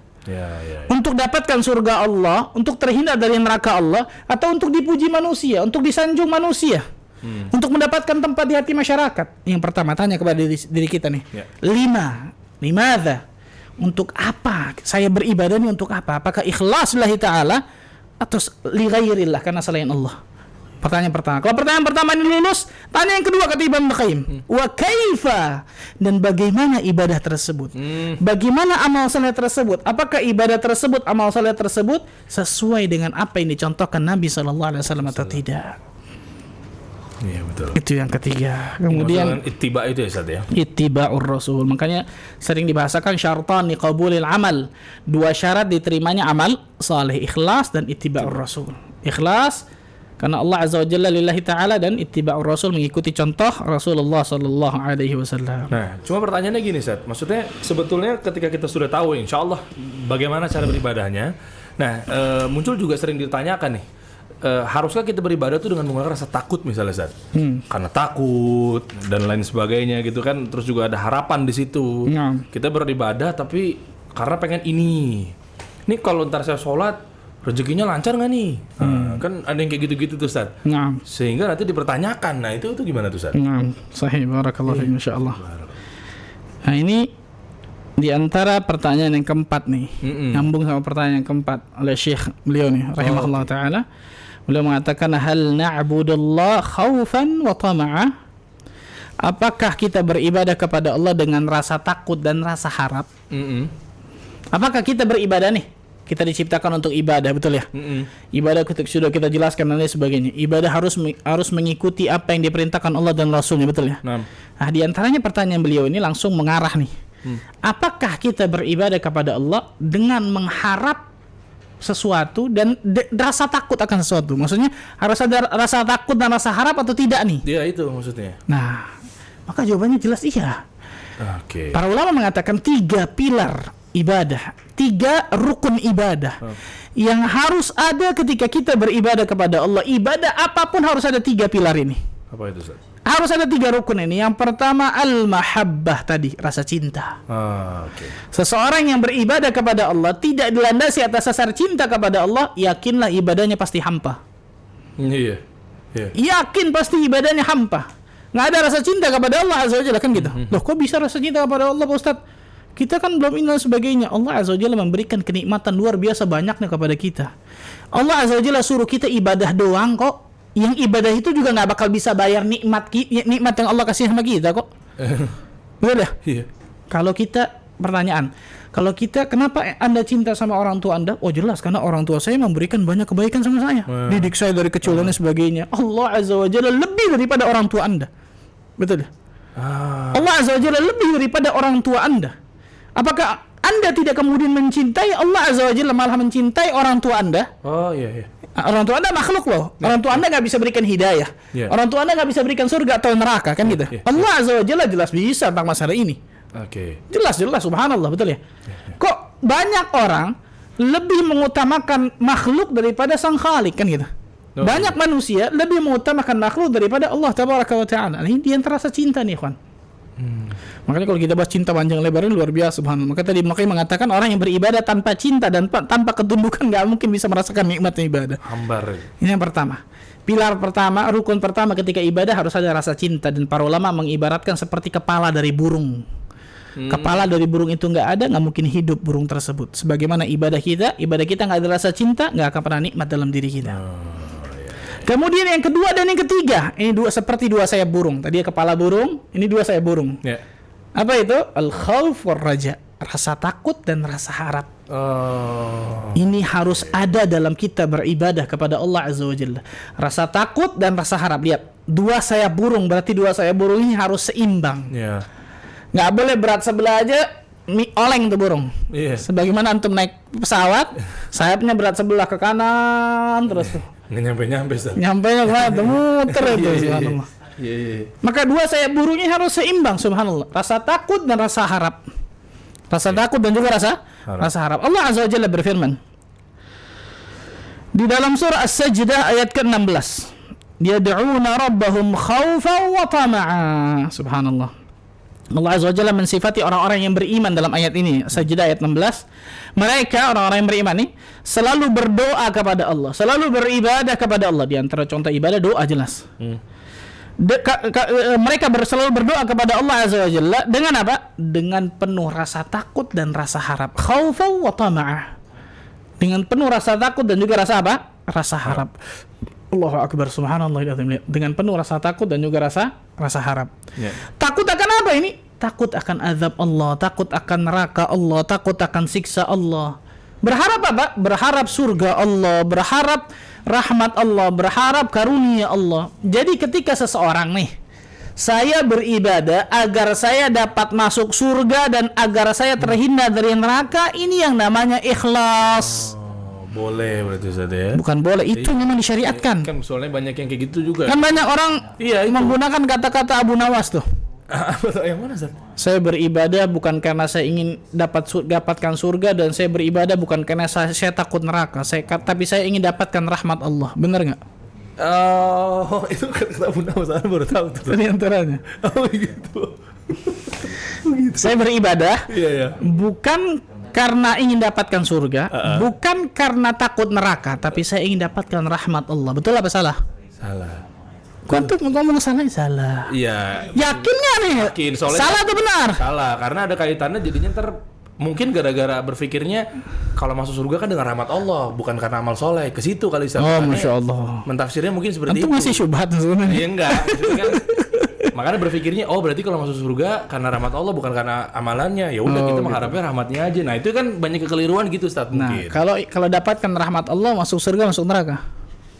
Untuk dapatkan surga Allah, untuk terhindar dari neraka Allah, atau untuk dipuji manusia, untuk disanjung manusia, untuk mendapatkan tempat di hati masyarakat? Yang pertama, tanya kepada diri kita nih. Limadza? Untuk apa saya beribadah ini? Untuk apa? Apakah ikhlas lillahi ta'ala atau li ghairillah, karena selain Allah? Pertanyaan pertama. Kalau pertanyaan pertama ini lulus, tanya yang kedua, kata Ibnu Qayyim. Wa kaifa? Dan bagaimana ibadah tersebut? Bagaimana amal saleh tersebut? Apakah ibadah tersebut, amal saleh tersebut sesuai dengan apa yang dicontohkan Nabi sallallahu alaihi wasallam atau tidak? Iya, betul. Itu yang ketiga. Kemudian ittiba itu ya, Ustaz ya. Ittiba'ur Rasul. Makanya sering dibahasakan syartan liqabulil amal. 2 syarat diterimanya amal saleh, ikhlas dan ittiba'ur Rasul. Ikhlas karena Allah Azza wa Jalla lillahi ta'ala, dan ittiba'ur Rasul, mengikuti contoh Rasulullah sallallahu alaihi wasallam. Nah, cuma pertanyaannya gini, Ustaz. Maksudnya sebetulnya ketika kita sudah tahu insyaallah bagaimana cara beribadahnya, nah muncul juga sering ditanyakan nih, haruskah kita beribadah itu dengan menggunakan rasa takut misalnya, Ustaz? Karena takut dan lain sebagainya gitu kan, terus juga ada harapan di situ. Kita beribadah tapi karena pengen ini. Nih kalau ntar saya sholat rezekinya lancar nggak nih? Kan ada yang kayak gitu-gitu tuh, Ustaz. Sehingga nanti dipertanyakan. Nah, itu gimana tuh, Ustaz? Sahih, barakallahu fiik, insyaallah. Nah, ini di antara pertanyaan yang keempat nih. Nyambung sama pertanyaan yang keempat oleh Syekh beliau nih, rahimahullah taala. Beliau mengatakan, hal na'budullah khaufan wa tama'a? Apakah kita beribadah kepada Allah dengan rasa takut dan rasa harap? Apakah kita beribadah nih? Kita diciptakan untuk ibadah, betul ya? Ibadah sudah kita jelaskan dan lain sebagainya. Ibadah harus mengikuti apa yang diperintahkan Allah dan Rasulnya, betul ya? Nah, di antaranya pertanyaan beliau ini langsung mengarah nih. Apakah kita beribadah kepada Allah dengan mengharap sesuatu dan rasa takut akan sesuatu? Maksudnya harus ada rasa takut dan rasa harap atau tidak nih? Iya, itu maksudnya. Nah, maka jawabannya jelas iya. Para ulama mengatakan 3 pilar ibadah, 3 rukun ibadah yang harus ada ketika kita beribadah kepada Allah. Ibadah apapun harus ada 3 pilar ini. Apa itu, Ustaz? Harus ada 3 rukun ini. Yang pertama al-mahabbah, tadi rasa cinta. Seseorang yang beribadah kepada Allah tidak dilandasi atas dasar cinta kepada Allah, yakinlah ibadahnya pasti hampa. Iya. Yakin pasti ibadahnya hampa. Nggak ada rasa cinta kepada Allah Azza wa Jalla, kan gitu. Loh, kok bisa rasa cinta kepada Allah, Pak Ustaz? Kita kan belum ini dan sebagainya. Allah Azza wa Jalla memberikan kenikmatan luar biasa banyaknya kepada kita. Allah Azza wa Jalla suruh kita ibadah doang kok. Yang ibadah itu juga nggak bakal bisa bayar nikmat yang Allah kasih sama kita kok. Betul ya? Iya. Kalau kita pertanyaan. Kalau kita, kenapa Anda cinta sama orang tua Anda? Oh jelas, karena orang tua saya memberikan banyak kebaikan sama saya. Didik saya dari kecil dan sebagainya. Allah Azza wa Jalla lebih daripada orang tua Anda. Betul? Allah Azza wa Jalla lebih daripada orang tua Anda. Apakah Anda tidak kemudian mencintai Allah Azza wa Jalla, malah mencintai orang tua Anda? Oh iya. Orang tua Anda makhluk loh. Orang tua Anda nggak bisa berikan hidayah. Orang tua Anda nggak bisa berikan surga atau neraka, kan gitu. Allah Azza wa Jalla jelas bisa tentang masalah ini. Jelas, subhanallah, betul ya? Kok banyak orang lebih mengutamakan makhluk daripada sang Khalik, kan gitu? Banyak manusia lebih mengutamakan makhluk daripada Allah Tabaraka wa Ta'ala. Ini dia yang terasa cinta nih, kawan. Makanya kalau kita bahas cinta panjang lebar ini luar biasa, subhanallah. Maka tadi makanya mengatakan orang yang beribadah tanpa cinta dan tanpa ketundukan nggak mungkin bisa merasakan nikmatnya ibadah. Hambar. Ini yang pertama. Pilar pertama, rukun pertama ketika ibadah harus ada rasa cinta, dan para ulama mengibaratkan seperti kepala dari burung. Kepala dari burung itu nggak ada, nggak mungkin hidup burung tersebut. Sebagaimana ibadah kita nggak ada rasa cinta, nggak akan pernah nikmat dalam diri kita. Kemudian yang kedua dan yang ketiga, ini seperti dua sayap burung. Tadi kepala burung, ini dua sayap burung. Apa itu? Al-khawf war raja, rasa takut dan rasa harap. Ini harus ada dalam kita beribadah kepada Allah Azza wa Jalla. Rasa takut dan rasa harap. Lihat, dua sayap burung, berarti dua sayap burung ini harus seimbang. Nggak boleh berat sebelah aja, oleng tuh burung. Sebagaimana antum naik pesawat, sayapnya berat sebelah ke kanan terus tuh. Nyampe-nya kemana? Muter itu, subhanallah. Maka dua sayap burungnya harus seimbang, subhanallah. Rasa takut dan rasa harap. Rasa takut dan juga rasa harap. Allah Azza wa Jalla berfirman di dalam surah As-Sajdah ayat ke-16. Yad'una rabbahum khawfan wa tama'a. Subhanallah. Allah Azza wa Jalla mensifati orang-orang yang beriman dalam ayat ini, Sajdah ayat 16. Mereka, orang-orang yang beriman nih, selalu berdoa kepada Allah, selalu beribadah kepada Allah. Di antara contoh ibadah doa jelas. Mereka selalu berdoa kepada Allah Azza wa Jalla dengan apa? Dengan penuh rasa takut dan rasa harap. Khaufan wa tama'ah. Dengan penuh rasa takut dan juga rasa apa? Rasa harap. Allahu Akbar, subhanallah. Dengan penuh rasa takut dan juga rasa harap. Takut akan apa ini? Takut akan azab Allah, takut akan neraka Allah, takut akan siksa Allah. Berharap apa? Berharap surga Allah, berharap rahmat Allah, berharap karunia Allah. Jadi ketika seseorang nih, saya beribadah agar saya dapat masuk surga dan agar saya terhindar dari neraka, ini yang namanya ikhlas. Boleh berarti Ustaz ya? Bukan boleh, itu memang disyariatkan. Kan soalnya banyak yang kayak gitu juga. Kan banyak orang menggunakan kata-kata Abu Nawas tuh. Yang mana Ustaz? Saya beribadah bukan karena saya ingin dapatkan surga, dan saya beribadah bukan karena saya takut neraka. Tapi saya ingin dapatkan rahmat Allah. Benar nggak? Oh, itu kata Abu Nawas, saya baru tahu tuh. Ini antaranya. Oh gitu. Saya beribadah bukan karena ingin dapatkan surga, bukan karena takut neraka, tapi saya ingin dapatkan rahmat Allah. Betul apa salah? Salah. Kau tuh ngomong salah. Iya. Yakin nggak nih? Yakin. Soalnya salah atau benar? Salah, karena ada kaitannya jadinya mungkin gara-gara berpikirnya kalau masuk surga kan dengan rahmat Allah, bukan karena amal soleh. Ke situ kali Ustaz. Oh, Masya Allah. Mentafsirnya mungkin seperti itu. Itu masih syubhat sebenarnya. Iya enggak. Kan, makanya berpikirnya berarti kalau masuk surga karena rahmat Allah bukan karena amalannya. Ya udah kita mengharapnya rahmatnya aja. Nah, itu kan banyak kekeliruan gitu Ustaz mungkin. Nah, kalau dapatkan rahmat Allah, masuk surga, masuk neraka?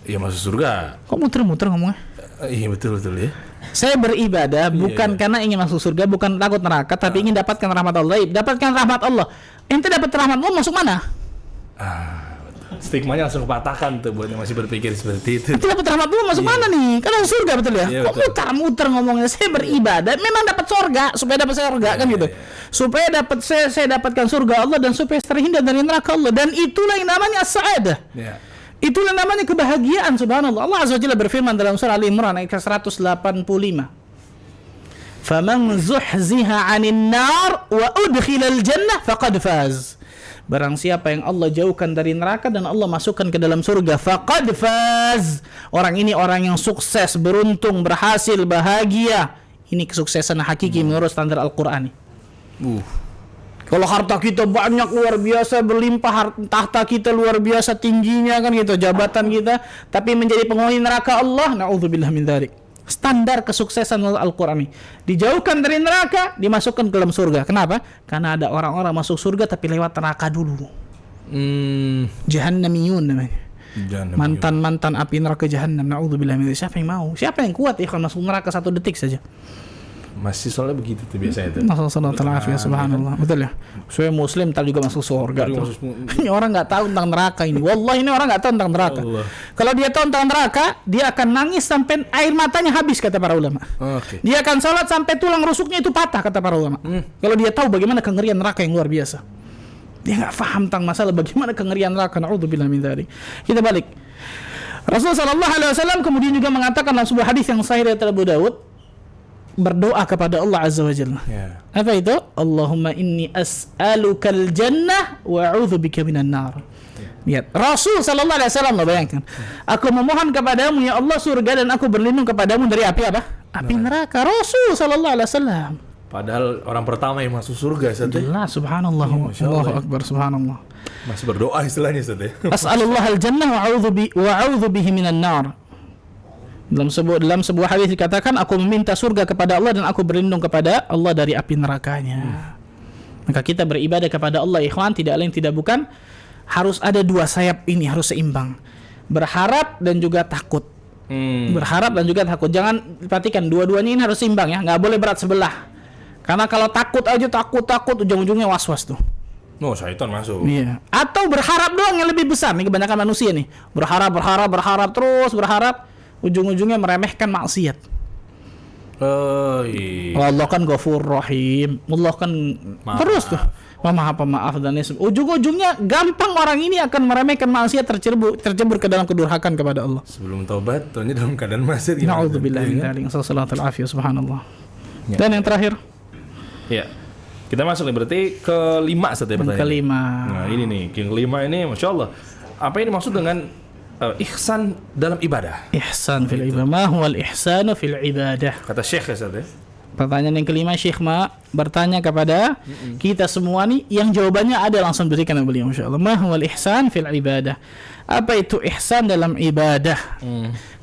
Iya, masuk surga. Kok muter-muter ngomongnya? Iya betul ya. Saya beribadah bukan karena ingin masuk surga, bukan takut neraka, tapi ingin dapatkan rahmat Allah. Dapatkan rahmat Allah. Ente dapat rahmat Allah masuk mana? Stigmanya langsung kepatahkan tuh buat yang masih berpikir seperti itu. Ente dapat rahmat Allah masuk mana nih? Kan masuk surga, betul ya? Iya, kok muter-muter ngomongnya? Saya beribadah memang dapat surga, supaya dapat surga kan gitu. Supaya saya dapatkan surga Allah dan supaya terhindar dari neraka Allah, dan itulah yang namanya as-sa'adah. Itulah namanya kebahagiaan, subhanallah. Allah Azza wa Jalla berfirman dalam surah Al-Imran ayat 185. Faman zuhziha 'anil nar wa udkhilal jannah faqad faz. Barang siapa yang Allah jauhkan dari neraka dan Allah masukkan ke dalam surga, faqad faz. Orang ini orang yang sukses, beruntung, berhasil, bahagia. Ini kesuksesan hakiki menurut standar Al-Qur'an. Kalau harta kita banyak luar biasa, berlimpah, tahta kita luar biasa tingginya kan gitu, jabatan kita, tapi menjadi penghuni neraka Allah, naudzubillah min dzalik. Standar kesuksesan Al-Quran ini. Dijauhkan dari neraka, dimasukkan ke dalam surga. Kenapa? Karena ada orang-orang masuk surga tapi lewat neraka dulu. Jahannamiyun namanya. Mantan-mantan api neraka Jahannam. Na'udzubillah min dzalik. Siapa yang mau? Siapa yang kuat ya kalau masuk neraka 1 detik saja? Masih soalnya begitu tuh biasanya tuh. Sallallahu alaihi subhanallah. Betul ya. Saya muslim entar juga masuk surga tuh. Ini orang enggak tahu tentang neraka ini. Wallahi ini orang enggak tahu tentang neraka. Kalau dia tahu tentang neraka, dia akan nangis sampai air matanya habis kata para ulama. Dia akan salat sampai tulang rusuknya itu patah kata para ulama. Kalau dia tahu bagaimana kengerian neraka yang luar biasa. Dia enggak paham tentang masalah bagaimana kengerian neraka. Na'udzubillah min dzalik. Kita balik. Rasulullah sallallahu alaihi wasallam kemudian juga mengatakan dalam sebuah hadis yang sahih dari Abu Daud, berdoa kepada Allah Azza wa Jalla. Apa itu? Allahumma inni as'alukal jannah wa a'udzubika minan nar. Lihat, Rasul sallallahu alaihi wasallam, bayangkan. Aku memohon kepadamu ya Allah surga dan aku berlindung kepadamu dari api apa? Api neraka. Rasul sallallahu alaihi wasallam. Padahal orang pertama yang masuk surga Ustaz. Jelas, subhanallah. Allahu akbar, subhanallah. Masih berdoa istilahnya Ustaz ya. As'alullahal jannah wa a'udzu bihi minan nar. Dalam sebuah hadis dikatakan aku meminta surga kepada Allah dan aku berlindung kepada Allah dari api nerakanya. Maka kita beribadah kepada Allah ikhwan tidak lain tidak bukan harus ada 2 sayap ini, harus seimbang. Berharap dan juga takut. Berharap dan juga takut. Jangan perhatikan dua-duanya ini harus seimbang ya, enggak boleh berat sebelah. Karena kalau takut aja takut ujung-ujungnya was-was tuh. Syaitan masuk. Iya. Atau berharap doang yang lebih besar nih kebanyakan manusia nih. Berharap terus berharap. Ujung-ujungnya meremehkan maksiat. Iya. Allah kan Ghafur Rahim. Allah kan terus tuh pemaaf dan ujung-ujungnya gampang orang ini akan meremehkan maksiat, tercebur ke dalam kedurhakaan kepada Allah. Sebelum taubat, ternyata dalam keadaan maksiat. Na'udzubillah min dzalik. Sallallahu alaihi subhanallah. Dan yang terakhir. Ya. Kita masuk nih berarti kelima setelah pertanyaan. Kelima. Nah, ini nih, yang kelima ini Masya Allah. Apa yang dimaksud dengan ihsan dalam ibadah? Ihsan fil ibadah. Ma huwal ihsanu fil ibadah? Kata Syekh ya, Ustaz ya. Pertanyaan yang kelima, Syekh bertanya kepada kita semua nih, yang jawabannya ada langsung berikan oleh beliau insyaallah. Ma huwal ihsan fil ibadah? Apa itu ihsan dalam ibadah?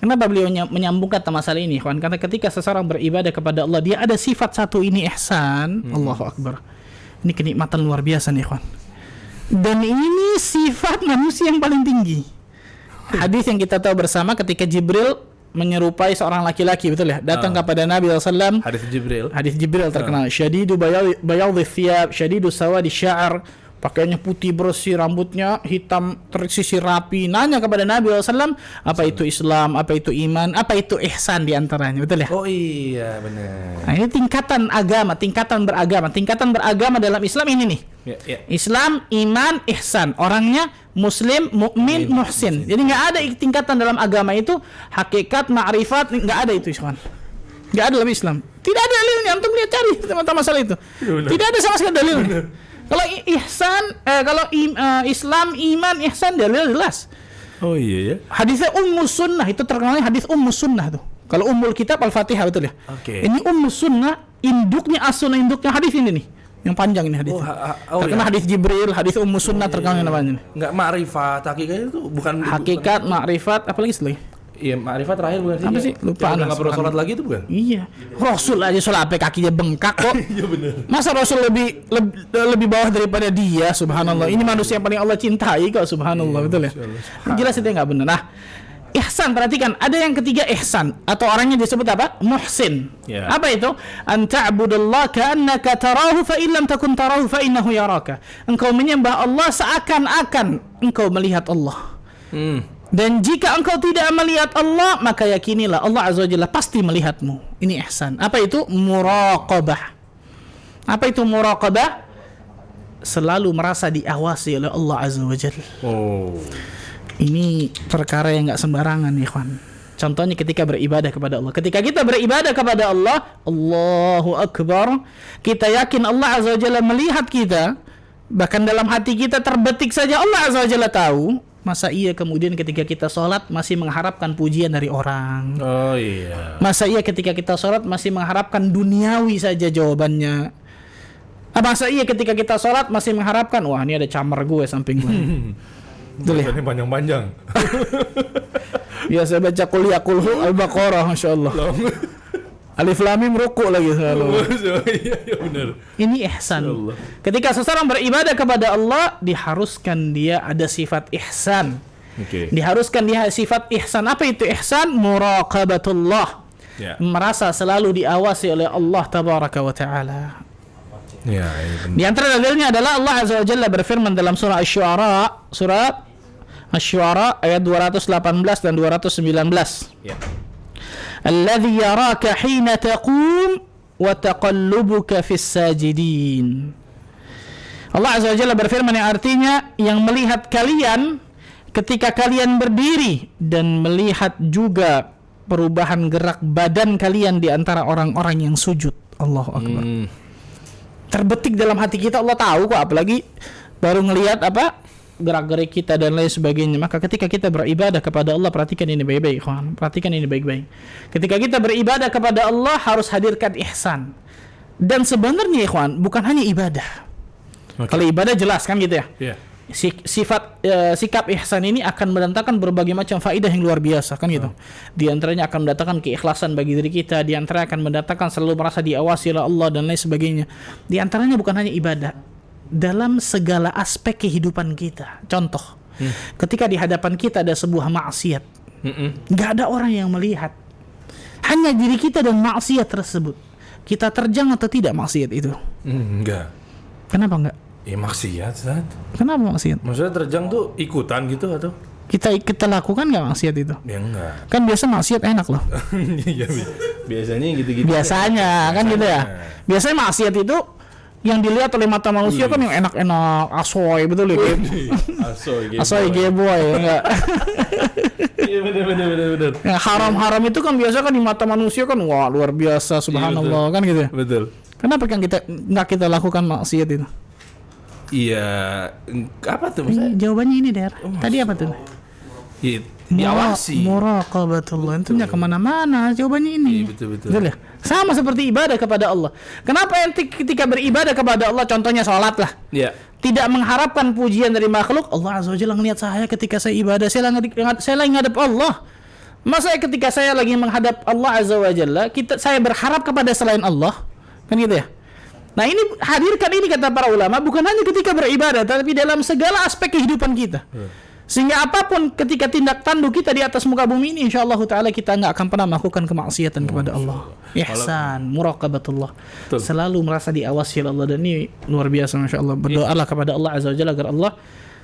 Kenapa beliau menyambungkan masalah ini, kawan? Karena ketika seseorang beribadah kepada Allah, dia ada sifat satu ini ihsan. Allahu akbar. Ini kenikmatan luar biasa nih, kawan. Dan ini sifat manusia yang paling tinggi. Hadis yang kita tahu bersama ketika Jibril menyerupai seorang laki-laki, betul ya, datang kepada Nabi SAW. Hadis Jibril terkenal. Syadidu bayadhi thiyab, syadidu sawadi sya'ar. Pakaiannya putih bersih, rambutnya hitam tersisir rapi. Nanya kepada Nabi SAW, apa itu Islam, apa itu iman, apa itu ihsan diantaranya, betul ya? Oh iya benar. Nah, ini tingkatan agama, tingkatan beragama dalam Islam ini nih. Islam, iman, ihsan. Orangnya Muslim, mukmin, muhsin. Jadi nggak ada tingkatan dalam agama itu hakikat, ma'rifat, nggak ada itu Islam. Nggak ada dalam Islam. Tidak ada dalilnya. Antum lihat cari tentang masalah itu. Tidak ada sama sekali dalilnya. Kalau ihsan, Islam, iman, ihsan dalil jelas. Oh iya ya. Hadisnya Ummus Sunnah itu terkenalnya hadis Ummus Sunnah tuh. Kalau Ummul Kitab Al-Fatihah, betul ya? Ini Ummus Sunnah, induknya induknya hadis ini nih. Yang panjang ini hadis. Terkenal hadis Jibril, hadis Ummus Sunnah terkenal namanya. Enggak ma'rifat, hakikat itu bukan hakikat, ma'rifat, apa lagi setelahnya? Iya, ma'rifat terakhir bukan sih? Apa sih? Lupa. Enggak perlu sholat lagi itu bukan? Iya. Rasul aja sholat sampai kakinya bengkak kok. Iya benar. Masa Rasul lebih bawah daripada dia, subhanallah. Ini manusia yang paling Allah cintai kok, subhanallah, betul ya? Jelas itu enggak benar. Nah, ihsan, perhatikan, ada yang ketiga ihsan atau orangnya disebut apa? Muhsin. Apa itu? An ta'budallaha ka'annaka tarahu fa in lam takun tarahu fa innahu yaraka. Engkau menyembah Allah seakan-akan engkau melihat Allah. Dan jika engkau tidak melihat Allah, maka yakinilah Allah Azza wa Jalla pasti melihatmu. Ini ihsan. Apa itu? Muraqabah. Apa itu muraqabah? Selalu merasa diawasi oleh Allah Azza wa Jalla. Ini perkara yang gak sembarangan, ikhwan. Contohnya ketika beribadah kepada Allah. Ketika kita beribadah kepada Allah, Allahu Akbar, kita yakin Allah Azza wa Jalla melihat kita. Bahkan dalam hati kita terbetik saja Allah Azza wa Jalla tahu. Masa iya kemudian ketika kita sholat masih mengharapkan pujian dari orang? Oh iya. Masa iya ketika kita sholat masih mengharapkan duniawi saja jawabannya? Masa iya ketika kita sholat masih mengharapkan, wah ini ada camar gue samping gue. Betul ya? Ini panjang-panjang. Biasa baca qul ya qul hu al-baqarah masyaallah. Alif lam mim ruku lagi selalu. Iya benar. Ini ihsan. Ketika seseorang beribadah kepada Allah, diharuskan dia ada sifat ihsan. Oke. Diharuskan dia sifat ihsan. Apa itu ihsan? Muraqabatullah. Ya. Merasa selalu diawasi oleh Allah tabaraka wa taala. Ya, ini benar. Di antara dalilnya adalah Allah azza wa jalla berfirman dalam surah Asy-Syu'ara ayat 218 dan 219. Ya. Alladzi yaraka hina taqum wa taqallubuka fis sajidin. Allah azza wa jalla berfirman yang artinya yang melihat kalian ketika kalian berdiri dan melihat juga perubahan gerak badan kalian di antara orang-orang yang sujud. Allahu akbar. Terbetik dalam hati kita, Allah tahu kok, apalagi baru ngelihat apa gerak-gerik kita dan lain sebagainya. Maka ketika kita beribadah kepada Allah, perhatikan ini baik-baik, kawan. Perhatikan ini baik-baik. Ketika kita beribadah kepada Allah harus hadirkan ihsan. Dan sebenarnya, kawan, bukan hanya ibadah. Kalau ibadah jelas kan gitu ya. Iya. Sikap ihsan ini akan mendatangkan berbagai macam faedah yang luar biasa kan gitu. Di antaranya akan mendatangkan keikhlasan bagi diri kita, di antaranya akan mendatangkan selalu merasa diawasi oleh Allah dan lain sebagainya. Di antaranya bukan hanya ibadah, dalam segala aspek kehidupan kita. Contoh, ketika di hadapan kita ada sebuah maksiat, nggak ada orang yang melihat, hanya diri kita dan maksiat tersebut. Kita terjang atau tidak maksiat itu? Enggak. Kenapa enggak? Ya maksiat, Zat. Kenapa maksiat? Maksudnya terjang tuh ikutan gitu atau? Kita lakukan nggak maksiat itu? Ya enggak. Kan biasa maksiat enak loh. Iya, biasanya gitu-gitu. Biasanya kan gitu ya. Biasanya maksiat itu yang dilihat oleh mata manusia kan yang enak-enak, asoy, betul ya? Asoy geboy, enggak. Iya benar. Yang haram-haram itu kan biasa kan di mata manusia kan wah luar biasa, subhanallah, kan gitu ya. Betul. Kenapa kan kita lakukan maksiat itu? Iya, apa tuh maksudnya? Jawabannya ini, Der. Tadi apa tuh? Diawasi. Muraqabatullah. Itu nggak kemana-mana. Jawabannya ini. Iya, betul. Betul ya? Sama seperti ibadah kepada Allah. Kenapa ente ketika beribadah kepada Allah, contohnya sholat lah, tidak mengharapkan pujian dari makhluk? Allah azza wa jalla ngelihat saya ketika saya ibadah, saya lagi ngadep Allah. Masa ketika saya lagi menghadap Allah azza wa jalla, saya berharap kepada selain Allah, kan gitu ya? Nah ini hadirkan ini kata para ulama bukan hanya ketika beribadah, tapi dalam segala aspek kehidupan kita. Sehingga apapun ketika tindak tanduk kita di atas muka bumi ini, insyaallah taala kita nggak akan pernah melakukan kemaksiatan kepada Allah. Ihsan, muraqabatullah. Selalu merasa diawasi oleh Allah, dan ini luar biasa masyaallah. Berdoalah kepada Allah azza wajalla agar Allah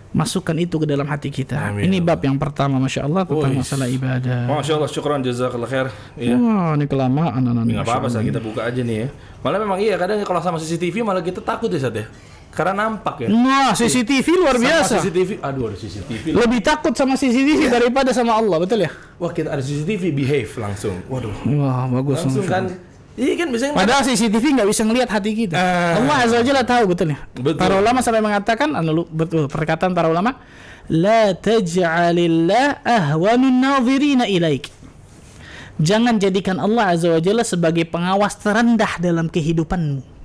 masukkan itu ke dalam hati kita. Amin. Ini bab yang pertama masyaallah tentang masalah ibadah. Masyaallah, syukran jazakallahu khair. Iya. Wah, ini kelamaan anak-anak. Enggak apa-apa, kita buka aja nih ya. Malah memang iya, kadang kalau sama CCTV malah kita takut ya, Sat ya. Karena nampak ya. Wah, CCTV luar biasa. Sama CCTV, aduh ada CCTV. Lebih takut sama CCTV daripada sama Allah, betul ya? Wah, kita ada CCTV behave langsung. Waduh. Wah, bagus. Langsung kan. Iya kan biasanya. Padahal CCTV nggak bisa ngelihat hati kita. Allah azza wajalla tahu, betul ya? Betul. Para ulama sampai mengatakan, betul perkataan para ulama, la taj'alillah ahwanun nadhirina ilaik. Jangan jadikan Allah azza wajalla sebagai pengawas terendah dalam kehidupanmu.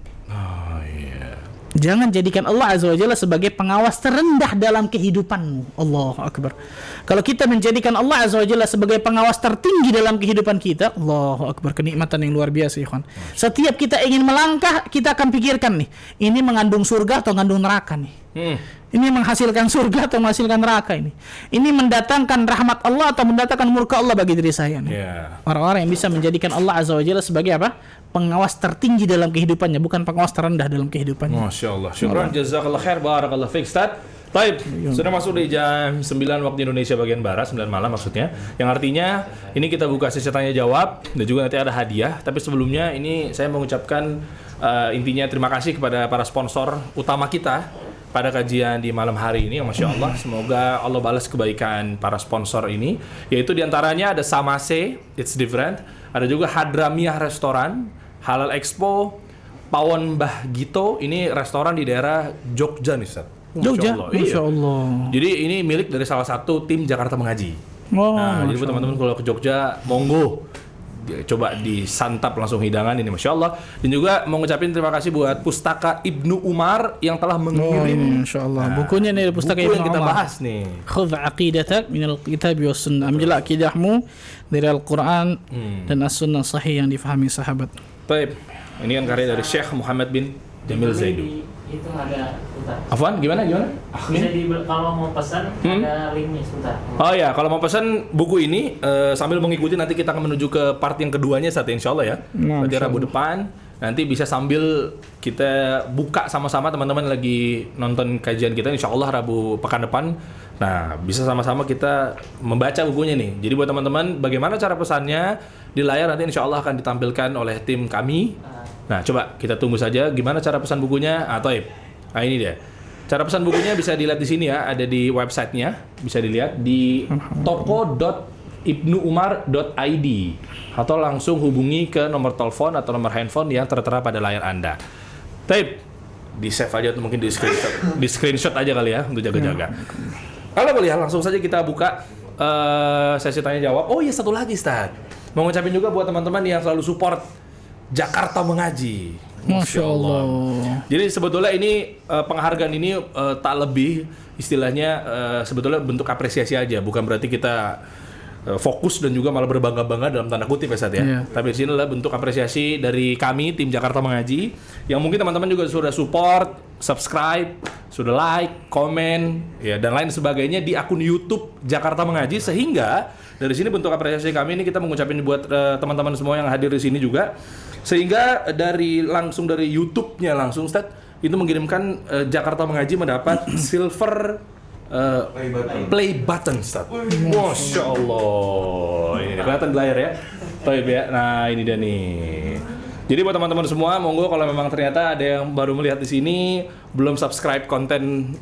Jangan jadikan Allah azza wajalla sebagai pengawas terendah dalam kehidupanmu. Allahu akbar. Kalau kita menjadikan Allah azza wajalla sebagai pengawas tertinggi dalam kehidupan kita, Allahu akbar, kenikmatan yang luar biasa, ikhwan. Setiap kita ingin melangkah, kita akan pikirkan nih, ini mengandung surga atau mengandung neraka nih. Ini menghasilkan surga atau menghasilkan neraka ini. Ini mendatangkan rahmat Allah atau mendatangkan murka Allah bagi diri saya nih. Orang-orang yang bisa menjadikan Allah azza wajalla sebagai apa? Pengawas tertinggi dalam kehidupannya, bukan pengawas terendah dalam kehidupannya. Masya Allah. Syukran jazakallah khair, barakallah fiik, Ustaz. Baik, sudah masuk di jam 9 waktu Indonesia bagian Barat, 9 malam maksudnya. Yang artinya ini kita buka sesi tanya jawab dan juga nanti ada hadiah. Tapi sebelumnya ini saya mengucapkan intinya terima kasih kepada para sponsor utama kita pada kajian di malam hari ini. Masya Allah, semoga Allah balas kebaikan para sponsor ini. Yaitu diantaranya ada Samase, It's Different. Ada juga Hadramiah Restoran, Halal Expo, Pawon Mbah Gito. Ini restoran di daerah Jogja nih, Ustaz. Jogja, Masya Allah. Jadi ini milik dari salah satu tim Jakarta Mengaji. Oh, nah, jadi buat teman-teman kalau ke Jogja, monggo coba disantap langsung hidangan ini, Masya Allah. Dan juga mau ngucapin terima kasih buat Pustaka Ibnu Umar yang telah mengirim Masya Allah. Bukunya nih, Pustaka buku Ibnu yang kita Umar. bahas nih. Khudh aqidatak minal kitab was sunnah. Ambillah akidahmu dari Al-Quran dan As-Sunnah sahih yang difahami sahabat. Baik, ini kan karya dari Syekh Muhammad bin Jamil Zaidu. Itu ada Ustaz. Afwan, gimana? Bisa kalau mau pesan ada linknya Ustaz. Oh ya, kalau mau pesan buku ini sambil mengikuti nanti kita akan menuju ke part yang keduanya saat insya Allah ya. Berarti Rabu depan nanti bisa sambil kita buka sama-sama, teman-teman lagi nonton kajian kita insya Allah Rabu pekan depan. Nah, bisa sama-sama kita membaca bukunya nih. Jadi buat teman-teman, bagaimana cara pesannya di layar nanti insya Allah akan ditampilkan oleh tim kami. Nah, coba kita tunggu saja gimana cara pesan bukunya. Toib. Nah, ini dia. Cara pesan bukunya bisa dilihat di sini ya, ada di websitenya, bisa dilihat di toko.ibnuumar.id atau langsung hubungi ke nomor telepon atau nomor handphone yang tertera pada layar Anda. Taib, di save aja atau mungkin di screenshot aja kali ya untuk jaga-jaga. Kalau boleh langsung saja kita buka sesi tanya jawab. Oh iya, satu lagi Ustaz. Mau ngucapin juga buat teman-teman yang selalu support Jakarta Mengaji. Masya Allah. Jadi sebetulnya ini penghargaan ini tak lebih istilahnya sebetulnya bentuk apresiasi aja, bukan berarti kita fokus dan juga malah berbangga-bangga dalam tanda kutip ya Ustaz ya. Iya. Tapi di sini adalah bentuk apresiasi dari kami tim Jakarta Mengaji yang mungkin teman-teman juga sudah support, subscribe, sudah like, komen ya dan lain sebagainya di akun YouTube Jakarta Mengaji, sehingga dari sini bentuk apresiasi kami ini kita mengucapin buat teman-teman semua yang hadir di sini juga, sehingga langsung dari YouTube-nya langsung Ustaz itu mengirimkan Jakarta Mengaji mendapat silver play button Ustaz. Masya Allah. Ini kelihatan di layar ya. Baik ya. Nah, ini dia nih. Jadi buat teman-teman semua, monggo kalau memang ternyata ada yang baru melihat di sini belum subscribe konten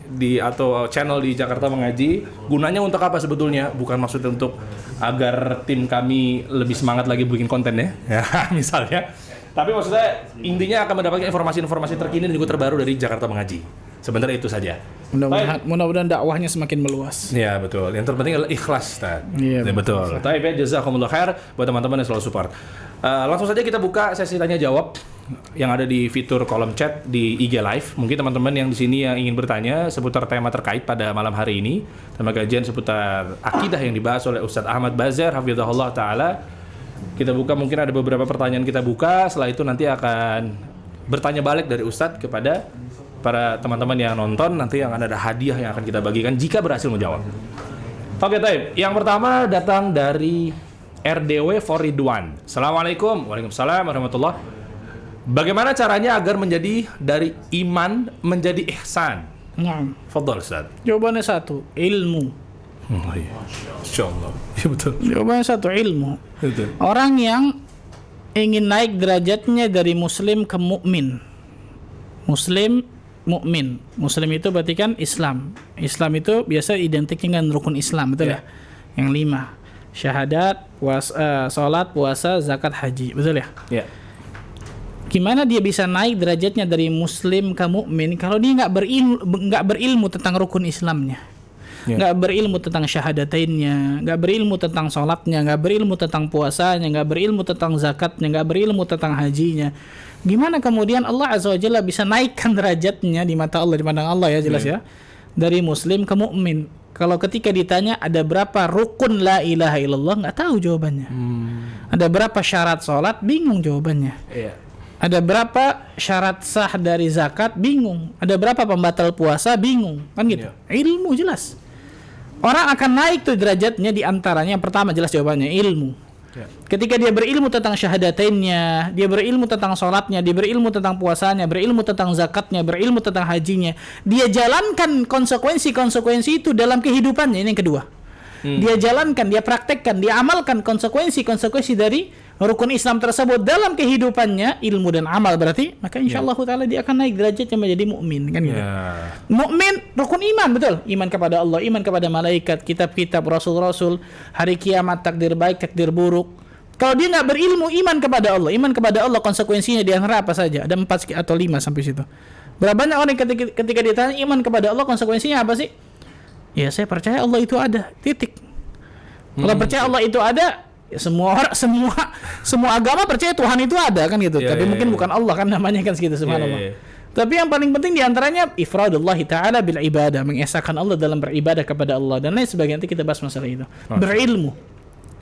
atau channel di Jakarta Mengaji, gunanya untuk apa sebetulnya? Bukan maksudnya untuk agar tim kami lebih semangat lagi bikin konten ya misalnya. Tapi maksudnya intinya akan mendapatkan informasi-informasi terkini dan juga terbaru dari Jakarta Mengaji. Sebenarnya itu saja. Mudah-mudahan dakwahnya semakin meluas. Ya betul. Yang terpenting adalah ikhlas, Ustaz. Iya, betul. Tapi ya jazakumullah khair buat teman-teman yang selalu support. Langsung saja kita buka sesi tanya jawab yang ada di fitur kolom chat di IG Live. Mungkin teman-teman yang di sini yang ingin bertanya seputar tema terkait pada malam hari ini, tema kajian seputar akidah yang dibahas oleh Ustaz Ahmad Bazar hafizahullah taala. Kita buka, mungkin ada beberapa pertanyaan kita buka, setelah itu nanti akan bertanya balik dari Ustadz kepada para teman-teman yang nonton, nanti yang ada hadiah yang akan kita bagikan jika berhasil menjawab. Oke, Taib. Yang pertama datang dari RDW for Ridwan. Assalamualaikum. Waalaikumsalam warahmatullahi. Bagaimana caranya agar menjadi dari iman menjadi ihsan? Nah, Fadhal Ustaz. jawabannya satu, ilmu. Oh iya. Insyaallah. Iya betul. Jawabannya satu, ilmu. Betul. Orang yang ingin naik derajatnya dari muslim ke mukmin. Muslim, mukmin. Muslim itu berarti kan Islam. Islam itu biasa identiknya dengan rukun Islam, betul ya? Yang 5. Syahadat, salat, puasa, zakat, haji, betul ya? Ya. Gimana dia bisa naik derajatnya dari muslim ke mukmin kalau dia nggak berilmu tentang rukun Islamnya, nggak berilmu tentang syahadatainnya, nggak berilmu tentang sholatnya, nggak berilmu tentang puasanya, nggak berilmu tentang zakatnya, nggak berilmu tentang hajinya. Gimana kemudian Allah Azza wa Jalla bisa naikkan derajatnya di mata Allah, di pandang Allah ya, jelas ya, dari muslim ke mukmin? Kalau ketika ditanya ada berapa rukun la ilaha illallah, nggak tahu jawabannya. Ada berapa syarat sholat, bingung jawabannya. Iya. Ada berapa syarat sah dari zakat, bingung. Ada berapa pembatal puasa, bingung. Kan gitu. Ilmu jelas. Orang akan naik tuh derajatnya, di antaranya yang pertama jelas jawabannya ilmu. Ketika dia berilmu tentang syahadatainnya, dia berilmu tentang sholatnya, dia berilmu tentang puasanya, berilmu tentang zakatnya, berilmu tentang hajinya, dia jalankan konsekuensi-konsekuensi itu dalam kehidupannya. Ini yang kedua. Dia jalankan, dia praktekkan, dia amalkan konsekuensi-konsekuensi dari rukun Islam tersebut dalam kehidupannya, ilmu dan amal berarti, maka insyaallah taala dia akan naik derajatnya menjadi mukmin, kan gitu. Mukmin rukun iman, betul. Iman kepada Allah, iman kepada malaikat, kitab-kitab, rasul-rasul, hari kiamat, takdir baik, takdir buruk. Kalau dia nggak berilmu iman kepada Allah konsekuensinya di antara apa saja? Ada 4 atau 5 sampai situ. Berapa banyak orang ketika ditanya iman kepada Allah konsekuensinya apa sih? Ya saya percaya Allah itu ada, titik. Kalau percaya Allah itu ada, Ya, semua agama percaya Tuhan itu ada kan gitu. Iya, Tapi iya, mungkin iya. bukan Allah kan namanya kan segitu subhanallah. Iya, iya. Tapi yang paling penting diantaranya ifradullah ta'ala bil ibadah, mengesahkan Allah dalam beribadah kepada Allah dan lain sebagainya. Nanti kita bahas masalah itu. Berilmu.